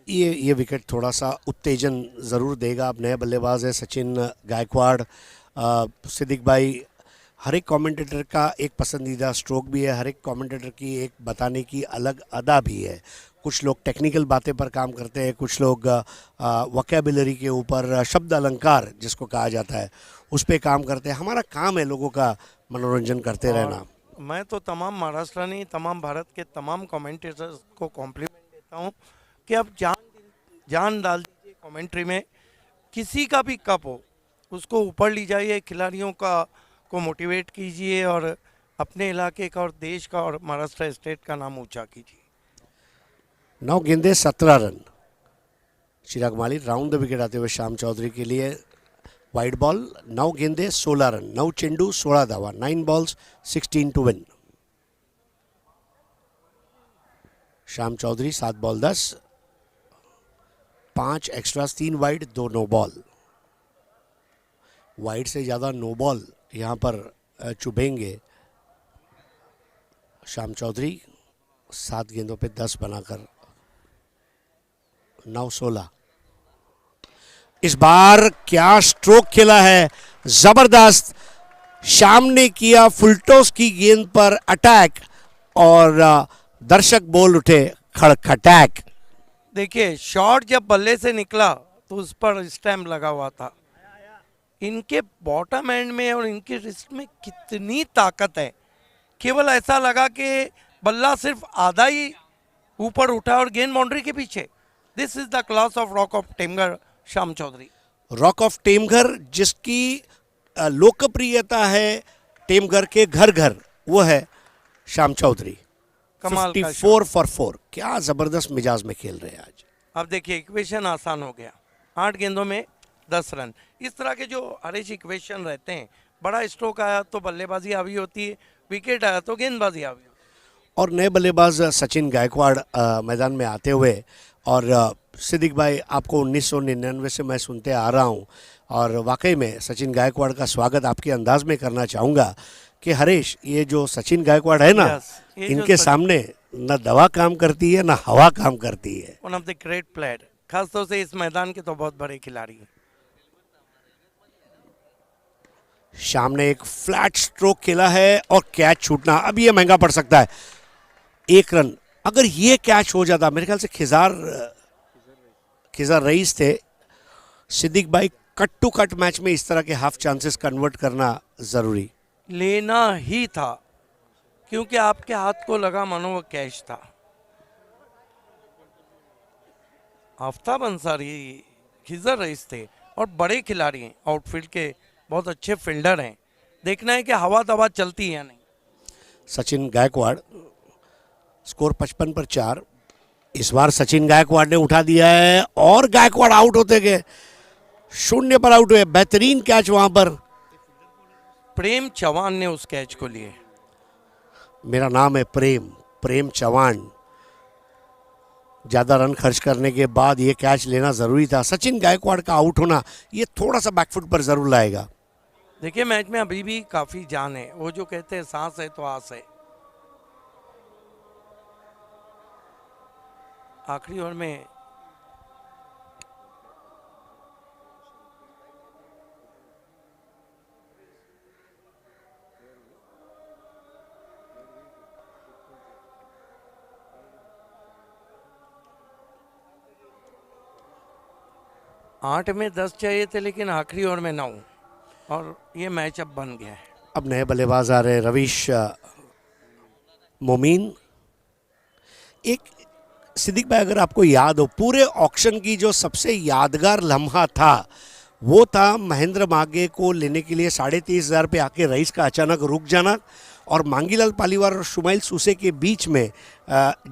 ये विकेट थोड़ा सा उत्तेजन ज़रूर देगा। अब नए बल्लेबाज है सचिन गायकवाड़। सिद्दीक भाई, हर एक कमेंटेटर का एक पसंदीदा स्ट्रोक भी है, हर एक कमेंटेटर की एक बताने की अलग अदा भी है। कुछ लोग टेक्निकल बातें पर काम करते हैं, कुछ लोग वोकैबुलरी के ऊपर, शब्द अलंकार जिसको कहा जाता है, उस पर काम करते हैं। हमारा काम है लोगों का मनोरंजन करते रहना। मैं तो तमाम महाराष्ट्र नहीं, तमाम भारत के तमाम कमेंटेटर्स को कॉम्प्लीमेंट देता हूँ कि अब जान डाल दीजिए कमेंट्री में। किसी का भी कप हो, उसको ऊपर ले जाइए, खिलाड़ियों को मोटिवेट कीजिए और अपने इलाके का और देश का और महाराष्ट्र स्टेट का नाम ऊंचा कीजिए। 9 गेंदे 17 run. Chirag Mali round the wicket आते हुए शाम चौधरी के लिए वाइड बॉल, 9 गेंदे 16 रन, 9 चेंडू 16 धावा, 9 balls 16 to win. Shyam Chaudhary 7 ball 10, 5 extras, 3 wide 2 no ball. Wide से ज़्यादा नो बॉल यहाँ पर चुभेंगे श्याम चौधरी। 7 गेंदों पे 10 बनाकर 9-16। इस बार क्या स्ट्रोक खेला है, जबरदस्त। श्याम ने किया फुलटॉस की गेंद पर अटैक और दर्शक बोल उठे खड़खटैक। देखिए शॉट जब बल्ले से निकला तो उस पर स्टैम्प लगा हुआ था। इनके बॉटम एंड में और इनके रिस्ट में कितनी ताकत है। केवल ऐसा लगा कि बल्ला सिर्फ आधा ही ऊपर उठा और गेंद बाउंड्री के पीछे। This is the class of rock of Temghar Shyam Chaudhary. Rock of Temghar, जिसकी लोकप्रियता है टेमघर के घर घर, वो है श्याम चौधरी। कमाल का 54 फॉर 4। क्या जबरदस्त मिजाज में खेल रहे हैं आज। अब देखिए इक्वेशन आसान हो गया, 8 गेंदों में 10 रन। इस तरह के जो हरीश इक्वेशन रहते हैं, बड़ा स्ट्रोक आया तो बल्लेबाजी हावी होती है, विकेट आया तो गेंदबाजी हावी होती है। और नए बल्लेबाज सचिन गायकवाड़ मैदान में आते हुए, और सिद्दीक भाई आपको 1999 से मैं सुनते आ रहा हूं, और वाकई में सचिन गायकवाड़ का स्वागत आपके अंदाज में करना चाहूँगा कि हरीश, ये जो सचिन गायकवाड़ है ना, ये जो इनके सामने न दवा काम करती है न हवा काम करती है। One of the great player, खासतौर से इस मैदान के तो बहुत बड़े खिलाड़ी हैं। श्याम ने एक फ्लैट स्ट्रोक खेला है और कैच छूटना, अब ये महंगा पड़ सकता है। 1 रन, अगर ये कैच हो जाता, मेरे ख्याल से खिजार रईस थे। सिद्दीक भाई, कट टू कट मैच में इस तरह के हाफ चांसेस कन्वर्ट करना जरूरी, लेना ही था, क्योंकि आपके हाथ को लगा मानो वो कैच था। आफ्ताब अंसारी, खिजर रईस थे और बड़े खिलाड़ी हैं, आउटफील्ड के बहुत अच्छे फील्डर हैं। देखना है कि हवा दवा चलती है या नहीं। सचिन गायकवाड़, स्कोर 55 पर 4। इस बार सचिन गायकवाड़ ने उठा दिया है और गायकवाड़ आउट होते गए, 0 पर आउट हुए। बेहतरीन कैच वहां पर। प्रेम चौहान ने उस कैच को लिए। मेरा नाम है प्रेम चौहान। ज़्यादा रन खर्च करने के बाद ये कैच लेना ज़रूरी था। सचिन गायकवाड़ का आउट होना ये थोड़ा सा बैकफुट पर ज़रूर लाएगा। देखिए मैच में अभी भी काफ़ी जान है, वो जो कहते हैं सांस है तो आस है। आखिरी ओवर में आठ में 10 चाहिए थे, लेकिन आखिरी ओवर में 9, और ये मैच अब बन गया है। अब नए बल्लेबाज आ रहे हैं, रवीश मोमीन। एक सिद्दीक भाई, अगर आपको याद हो, पूरे ऑक्शन की जो सबसे यादगार लम्हा था वो था महेंद्र मागे को लेने के लिए 33,500 पे आके रईस का अचानक रुक जाना, और मांगीलाल पालीवाल और शुमाइल सूसे के बीच में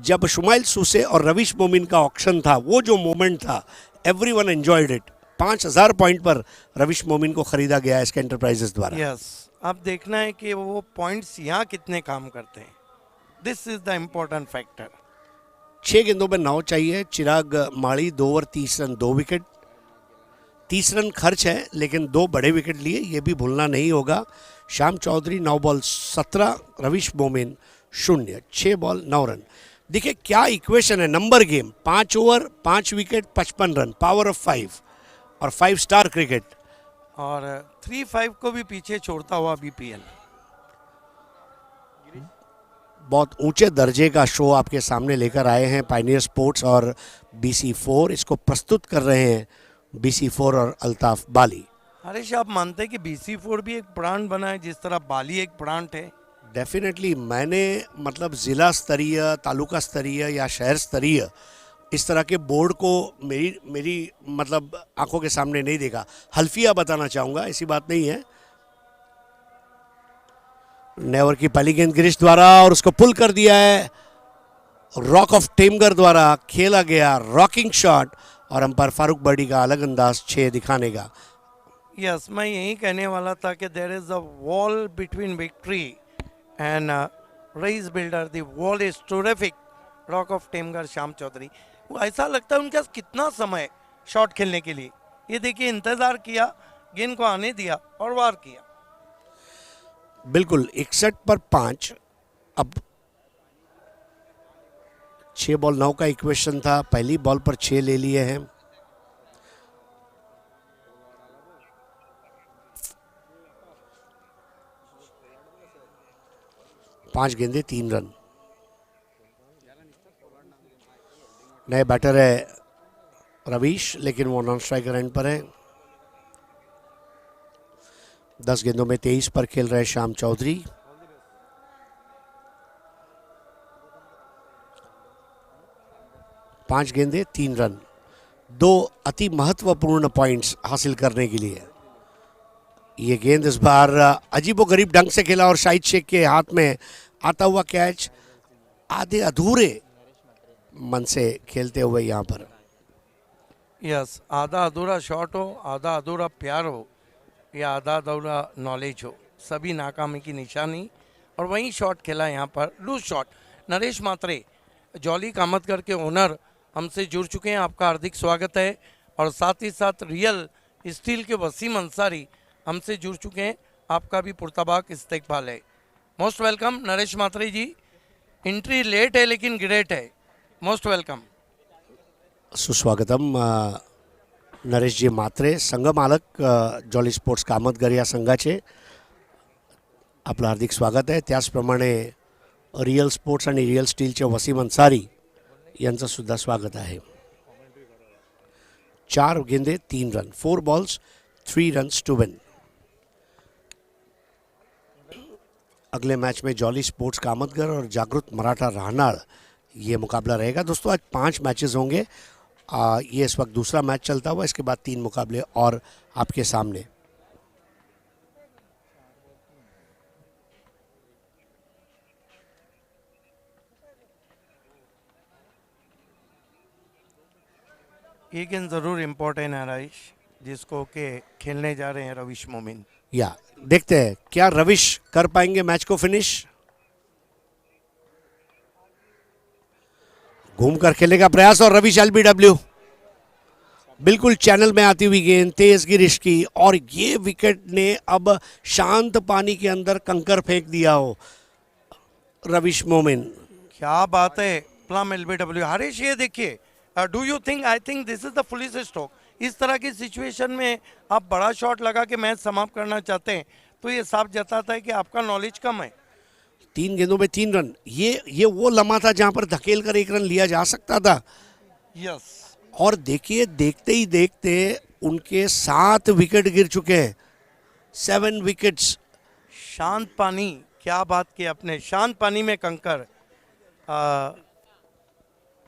जब शुमाइल सूसे और रवीश मोमीन का ऑक्शन था, वो जो मोमेंट था, एवरीवन एंजॉयड इट। 5,000 पॉइंट पर रवीश मोमीन को खरीदा गया इसके एंटरप्राइजेस द्वारा। यस, अब देखना है कि वो पॉइंट्स यहाँ कितने काम करते हैं। This is the important factor. 6 गेंदों में 9 चाहिए। चिराग माड़ी 2 ओवर 30 रन 2 विकेट। 30 रन खर्च है, लेकिन 2 बड़े विकेट लिए, ये भी भूलना नहीं होगा। Shyam Chaudhary 9 ball 17, Ravish Momin 0, 6 ball 9 run. देखिए क्या इक्वेशन है, number game. 5 over 5 wicket 55 run, power of 5 और 5 स्टार क्रिकेट। और 3-5 को भी पीछे छोड़ता हुआ बीपीएल। बहुत ऊंचे दर्जे का शो आपके सामने लेकर आए हैं पायनियर स्पोर्ट्स और BC4। इसको प्रस्तुत कर रहे हैं BC4 और अल्ताफ बाली। हरीश, आप मानते हैं कि BC4 भी एक ब्रांड बना है जिस तरह बाली एक ब्रांड है? डेफिनेटली। मैंने मतलब ज़िला स्तरीय, तालुका स्तरीय या शहर स्तरीय इस तरह के बोर्ड को मेरी मतलब आंखों के सामने नहीं देखा। हल्फिया बताना चाहूँगा, ऐसी बात नहीं है। नेवर की पहली गेंद गिरीश द्वारा, और उसको पुल कर दिया है रॉक ऑफ टेमघर द्वारा। खेला गया रॉकिंग शॉट, और अंपायर फारूक बर्डी का अलग अंदाज 6 दिखाने का। यस, मैं यही कहने वाला था कि there is a wall between victory and Rais builder. The wall is terrific. Rock of Temghar Shyam Chaudhary, वो ऐसा लगता है उनके पास कितना समय शॉट खेलने के लिए। ये देखिए, इंतजार किया, गेंद को आने दिया और वार किया। बिल्कुल 61 पर 5। अब 6 बॉल 9 का इक्वेशन था, पहली बॉल पर 6 ले लिए हैं। पांच गेंदे 3 रन। नए बैटर है रवीश, लेकिन वो नॉन स्ट्राइकर एंड पर है। 10 गेंदों में 23 पर खेल रहे श्याम चौधरी। पांच गेंदे 3 रन, 2 अति महत्वपूर्ण पॉइंट्स हासिल करने के लिए। ये गेंद इस बार अजीबोगरीब ढंग से खेला और शाहिद शेख के हाथ में आता हुआ कैच आधे अधूरे मन से खेलते हुए यहाँ पर। यस, आधा अधूरा शॉट हो, आधा अधूरा प्यार हो, या आधा अधूरा नॉलेज हो, सभी नाकामी की निशानी। और वही शॉट खेला यहाँ पर, लूज शॉट। नरेश मात्रे, जॉली कामतगर के ओनर, हमसे जुड़ चुके हैं। आपका हार्दिक स्वागत है। और साथ ही साथ रियल स्टील के वसीम अंसारी हमसे जुड़ चुके हैं। आपका भी पुरतबाक इस्तकबाल है। Most welcome Naresh Mhatre ji. Entry late है लेकिन ग्रेट है। Most welcome. सुस्वागतम नरेशजी मात्रे, संघ मालक जॉली स्पोर्ट्स कामतगर या संघाचे आपलं हार्दिक स्वागत आहे। त्याचप्रमाणे रियल स्पोर्ट्स आणि रियल स्टीलचे वसीम अन्सारी यांचं सुद्धा स्वागत आहे। 4 गेंदे 3 रन, 4 बॉल्स 3 रन्स टू विन। अगले मैच में जॉली स्पोर्ट्स कामतगर और जागृत मराठा राहनाड़ ये मुकाबला रहेगा। दोस्तों आज 5 मैचेस होंगे। ये इस वक्त दूसरा मैच चलता हुआ, इसके बाद 3 मुकाबले और आपके सामने। ये गेंद जरूर इम्पोर्टेंट है राइश, जिसको के खेलने जा रहे हैं रविश मोमिन। या देखते हैं क्या रविश कर पाएंगे मैच को फिनिश। घूमकर खेलेगा प्रयास और रविश एलबीडब्ल्यू, बिल्कुल चैनल में आती हुई गेंद, तेज गिरिश की, और ये विकेट ने अब शांत पानी के अंदर कंकर फेंक दिया हो रविश मोमिन। क्या बात है, प्लम एलबीडब्ल्यू। हरीश ये देखिए, do you think, I think this is the foolish stroke. इस तरह की सिचुएशन में आप बड़ा शॉट लगा के मैच समाप्त करना चाहते हैं, तो ये साफ जताता है कि आपका नॉलेज कम है। 3 गेंदों में 3 रन, ये वो लम्हा था जहां पर धकेल कर 1 रन लिया जा सकता था। यस, और देखिए देखते ही देखते उनके 7 विकेट गिर चुके हैं, 7 विकेट्स। शांत पानी, क्या बात की आपने, शांत पानी में कंकर।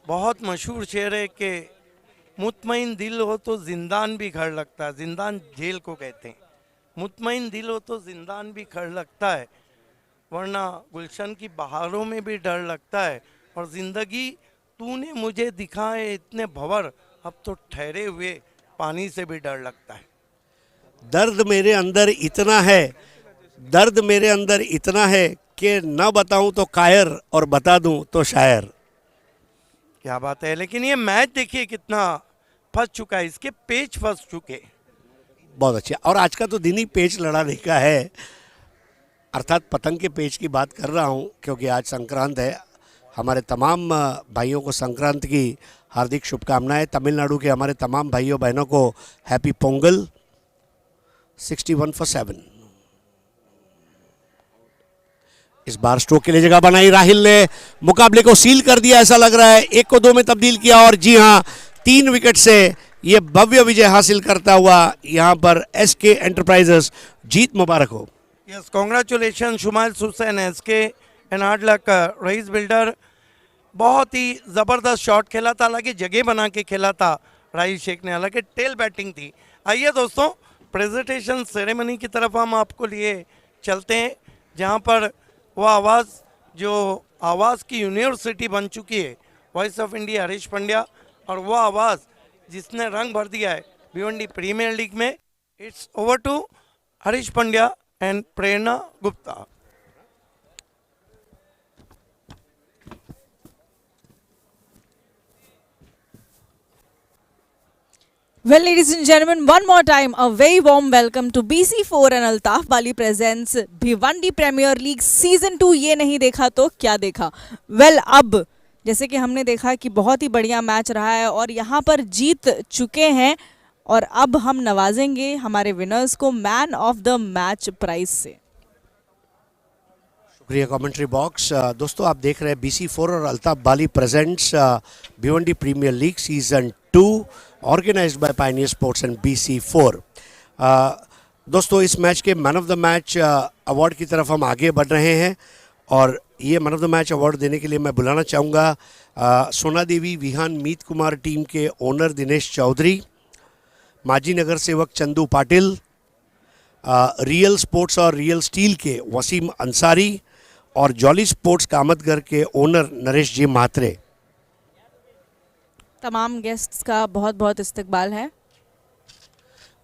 बहुत मशहूर शेर है कि मुतमईन दिल हो तो जिंदान भी खड़ लगता है। जिंदान जेल को कहते हैं। मुतमईन दिल हो तो जिंदान भी खड़ लगता है, वरना गुलशन की बहारों में भी डर लगता है। और जिंदगी तूने मुझे दिखाए इतने भंवर, अब तो ठहरे हुए पानी से भी डर लगता है। दर्द मेरे अंदर इतना है, दर्द मेरे अंदर इतना है कि न बताऊं तो कायर और बता दूं तो शायर। क्या बात है। लेकिन ये मैच देखिए कितना फंस चुका है, इसके पेच फंस चुके। बहुत अच्छे। और आज का तो दिन ही पेच लड़ाने का है, अर्थात पतंग के पेच की बात कर रहा हूं, क्योंकि आज संक्रांत है। हमारे तमाम भाइयों को संक्रांत की हार्दिक शुभकामनाएं। तमिलनाडु के हमारे तमाम भाइयों बहनों को हैप्पी पोंगल। 61 for 7। इस बार स्ट्रोक के लिए जगह बनाई, राहिल ने मुकाबले को सील कर दिया ऐसा लग रहा है। 1 को 2 में तब्दील किया और जी हां, 3 विकेट से ये भव्य विजय हासिल करता हुआ यहां पर एसके एंटरप्राइजेस जीत मुबारक हो। Yes, congratulation Shumail Hussain, SK and hard luck Rais builder. बहुत ही ज़बरदस्त शॉट खेला था, हालांकि जगह बना के खेला था राहिल शेख ने, हालांकि टेल बैटिंग थी। आइए दोस्तों, प्रेजेंटेशन सेरेमनी की तरफ हम आपको लिए चलते हैं, जहां पर वो आवाज़ जो आवाज़ की यूनिवर्सिटी बन चुकी है, voice of India Harish Pandya, और वो आवाज़ जिसने रंग भर दिया है भिवंडी प्रीमियर लीग में, It's over to Harish Pandya and Prerna Gupta. Well, ladies and gentlemen, one more time, a very warm welcome to BC4 and Altaf Bali presents Bhiwandi premier league season 2। ये नहीं देखा तो क्या देखा। Well, अब जैसे कि हमने देखा कि बहुत ही बढ़िया मैच रहा है और यहाँ पर जीत चुके हैं और अब हम नवाजेंगे हमारे विनर्स को man of the match prize से। शुक्रिया कमेंट्री बॉक्स। दोस्तों आप देख रहे हैं BC4 और Altaf Bali presents Bhiwandi premier league season 2 organised by pioneer sports and BC4। दोस्तों इस मैच के man of the match award की तरफ हम आगे बढ़ रहे हैं और ये man of the match award देने के लिए मैं बुलाना चाहूँगा सोना देवी विहान मीत कुमार टीम के ओनर दिनेश चौधरी, माजी नगर सेवक चंदू पाटिल, रियल स्पोर्ट्स और रियल स्टील के वसीम अंसारी और जॉली स्पोर्ट्स कामतगर के ओनर नरेश जी म्हात्रे। तमाम गेस्ट्स का बहुत बहुत इस्तकबाल है।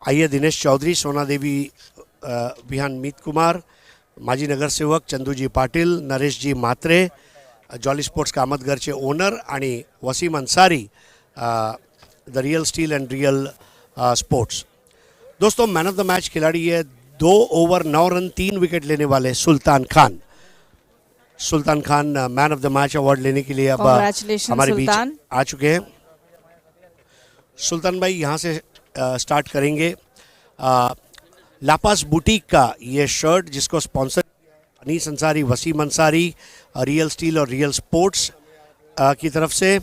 आइए दिनेश चौधरी, सोना देवी विहान मीत कुमार, माजी नगर सेवक चंदूजी पाटिल, नरेश जी म्हात्रे, जॉली स्पोर्ट्स कामतगरचे ओनर आणि Wasim Ansari the real steel and real sports. दोस्तों मैन ऑफ द मैच खिलाड़ी है 2 ओवर 9 रन 3 विकेट लेने वाले Sultan Khan. Sultan Khan man of the match award लेने के लिए अब हमारे बीच आ चुके हैं। सुल्तान भाई यहाँ से स्टार्ट करेंगे। लापास बुटीक का ये शर्ट जिसको sponsor Anees Ansari, Wasim Ansari, real steel और रियल स्पोर्ट्स की तरफ से,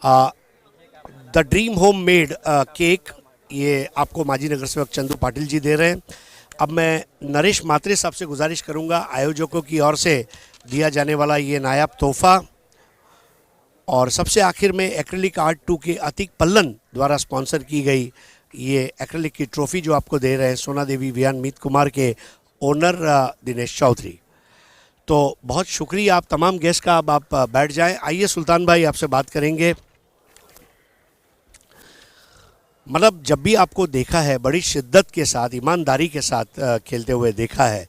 the dream home made cake ये आपको माजी नगर सेवक चंदू पाटिल जी दे रहे हैं। अब मैं नरेश म्हात्रे साहब से गुजारिश करूंगा आयोजकों की ओर से दिया जाने वाला ये नायाब तोहफा और सबसे आखिर में एक्रेलिक आर्ट 2 के अतिक पल्लन द्वारा स्पॉन्सर की गई ये एक्रेलिक की ट्रॉफी जो आपको दे रहे हैं सोना देवी विहान मीत कुमार के ओनर दिनेश चौधरी। तो बहुत शुक्रिया आप तमाम गेस्ट का। अब आप बैठ जाएं। आइए सुल्तान भाई आपसे बात करेंगे। मतलब जब भी आपको देखा है बड़ी शिद्दत के साथ, ईमानदारी के साथ खेलते हुए देखा है,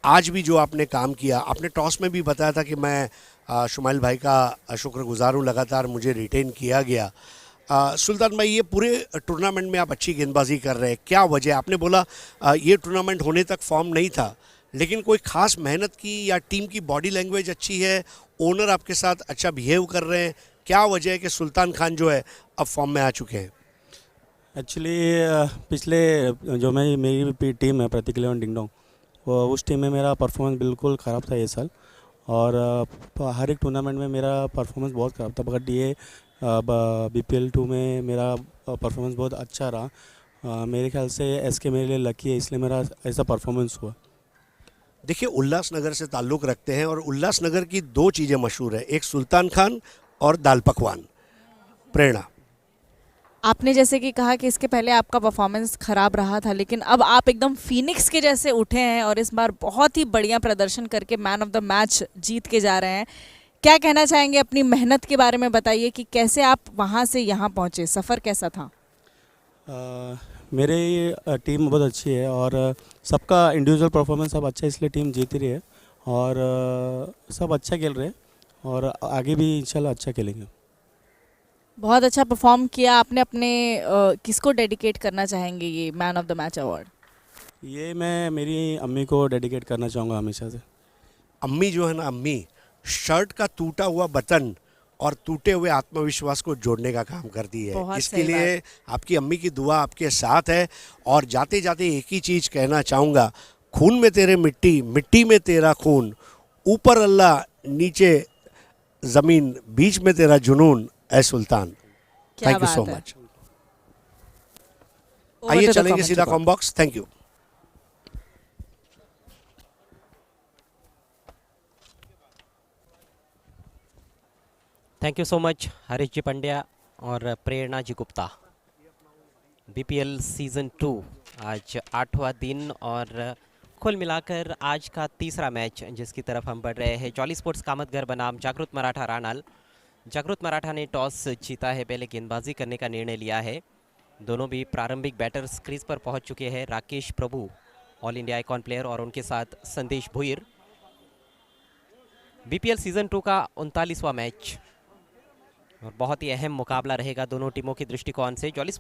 आज भी जो आपने काम किया, आपने टॉस में भी बताया था कि मैं शुमाइल भाई का शुक्रगुजार हूँ, लगातार मुझे रिटेन किया गया। सुल्तान भाई ये पूरे टूर्नामेंट में आप अच्छी गेंदबाजी कर रहे हैं, क्या वजह? आपने बोला ये टूर्नामेंट होने तक फॉर्म नहीं था, लेकिन कोई ख़ास मेहनत की या टीम की बॉडी लैंग्वेज अच्छी है, ओनर आपके साथ अच्छा बिहेव कर रहे हैं, क्या वजह है कि सुल्तान खान जो है अब फॉर्म में आ चुके हैं? एक्चुअली पिछले जो मेरी टीम है प्रतीक इलेवन डिंगडोंग, वो उस टीम में मेरा परफॉर्मेंस बिल्कुल ख़राब था ये साल और हर एक टूर्नामेंट में मेरा परफॉर्मेंस बहुत ख़राब था। बट ये BPL 2 में मेरा परफॉर्मेंस बहुत अच्छा रहा। मेरे ख्याल से SK मेरे लिए लकी है, इसलिए मेरा ऐसा परफॉर्मेंस हुआ। देखिए उल्लासनगर से ताल्लुक़ रखते हैं और उल्लासनगर की 2 चीज़ें मशहूर है, एक सुल्तान खान और दाल पकवान। प्रेरणा, आपने जैसे कि कहा कि इसके पहले आपका परफॉर्मेंस खराब रहा था, लेकिन अब आप एकदम फीनिक्स के जैसे उठे हैं और इस बार बहुत ही बढ़िया प्रदर्शन करके मैन ऑफ द मैच जीत के जा रहे हैं। क्या कहना चाहेंगे अपनी मेहनत के बारे में? बताइए कि कैसे आप वहां से यहाँ पहुँचे, सफ़र कैसा था? मेरी टीम बहुत अच्छी है और सबका इंडिविजुअल परफॉर्मेंस सब अच्छा है, इसलिए टीम जीत रही है और सब अच्छा खेल रहे हैं और आगे भी इंशाल्लाह अच्छा खेलेंगे। बहुत अच्छा परफॉर्म किया आपने। अपने किसको डेडिकेट करना चाहेंगे ये man of the match award? ये मैं मेरी अम्मी को डेडिकेट करना चाहूँगा हमेशा से। अम्मी जो है ना, अम्मी शर्ट का टूटा हुआ बटन और टूटे हुए आत्मविश्वास को जोड़ने का काम करती है। बहुत इसके सही लिए आपकी अम्मी की दुआ आपके साथ है। और जाते जाते एक ही चीज़ कहना चाहूँगा, खून में तेरे मिट्टी, मिट्टी में तेरा खून, ऊपर अल्लाह नीचे ज़मीन, बीच में तेरा जुनून, ए Sultan. Thank you so much. आइए चलेंगे सीधा combox. Thank you. Thank you so much Harish ji Pandya और प्रेरणा जी गुप्ता। BPL सीज़न 2 आज 8वां दिन और कुल मिलाकर आज का तीसरा मैच जिसकी तरफ हम बढ़ रहे हैं। जॉली स्पोर्ट्स कामतगर बनाम जागृत मराठा रानाल। जागृत मराठा ने टॉस जीता है, पहले गेंदबाजी करने का निर्णय लिया है। दोनों भी प्रारंभिक बैटर्स क्रीज पर पहुंच चुके हैं। राकेश प्रभु ऑल इंडिया आइकॉन प्लेयर और उनके साथ संदेश भुईर। बीपीएल सीजन 2 का 39वां मैच और बहुत ही अहम मुकाबला रहेगा दोनों टीमों के दृष्टिकोण से। जॉली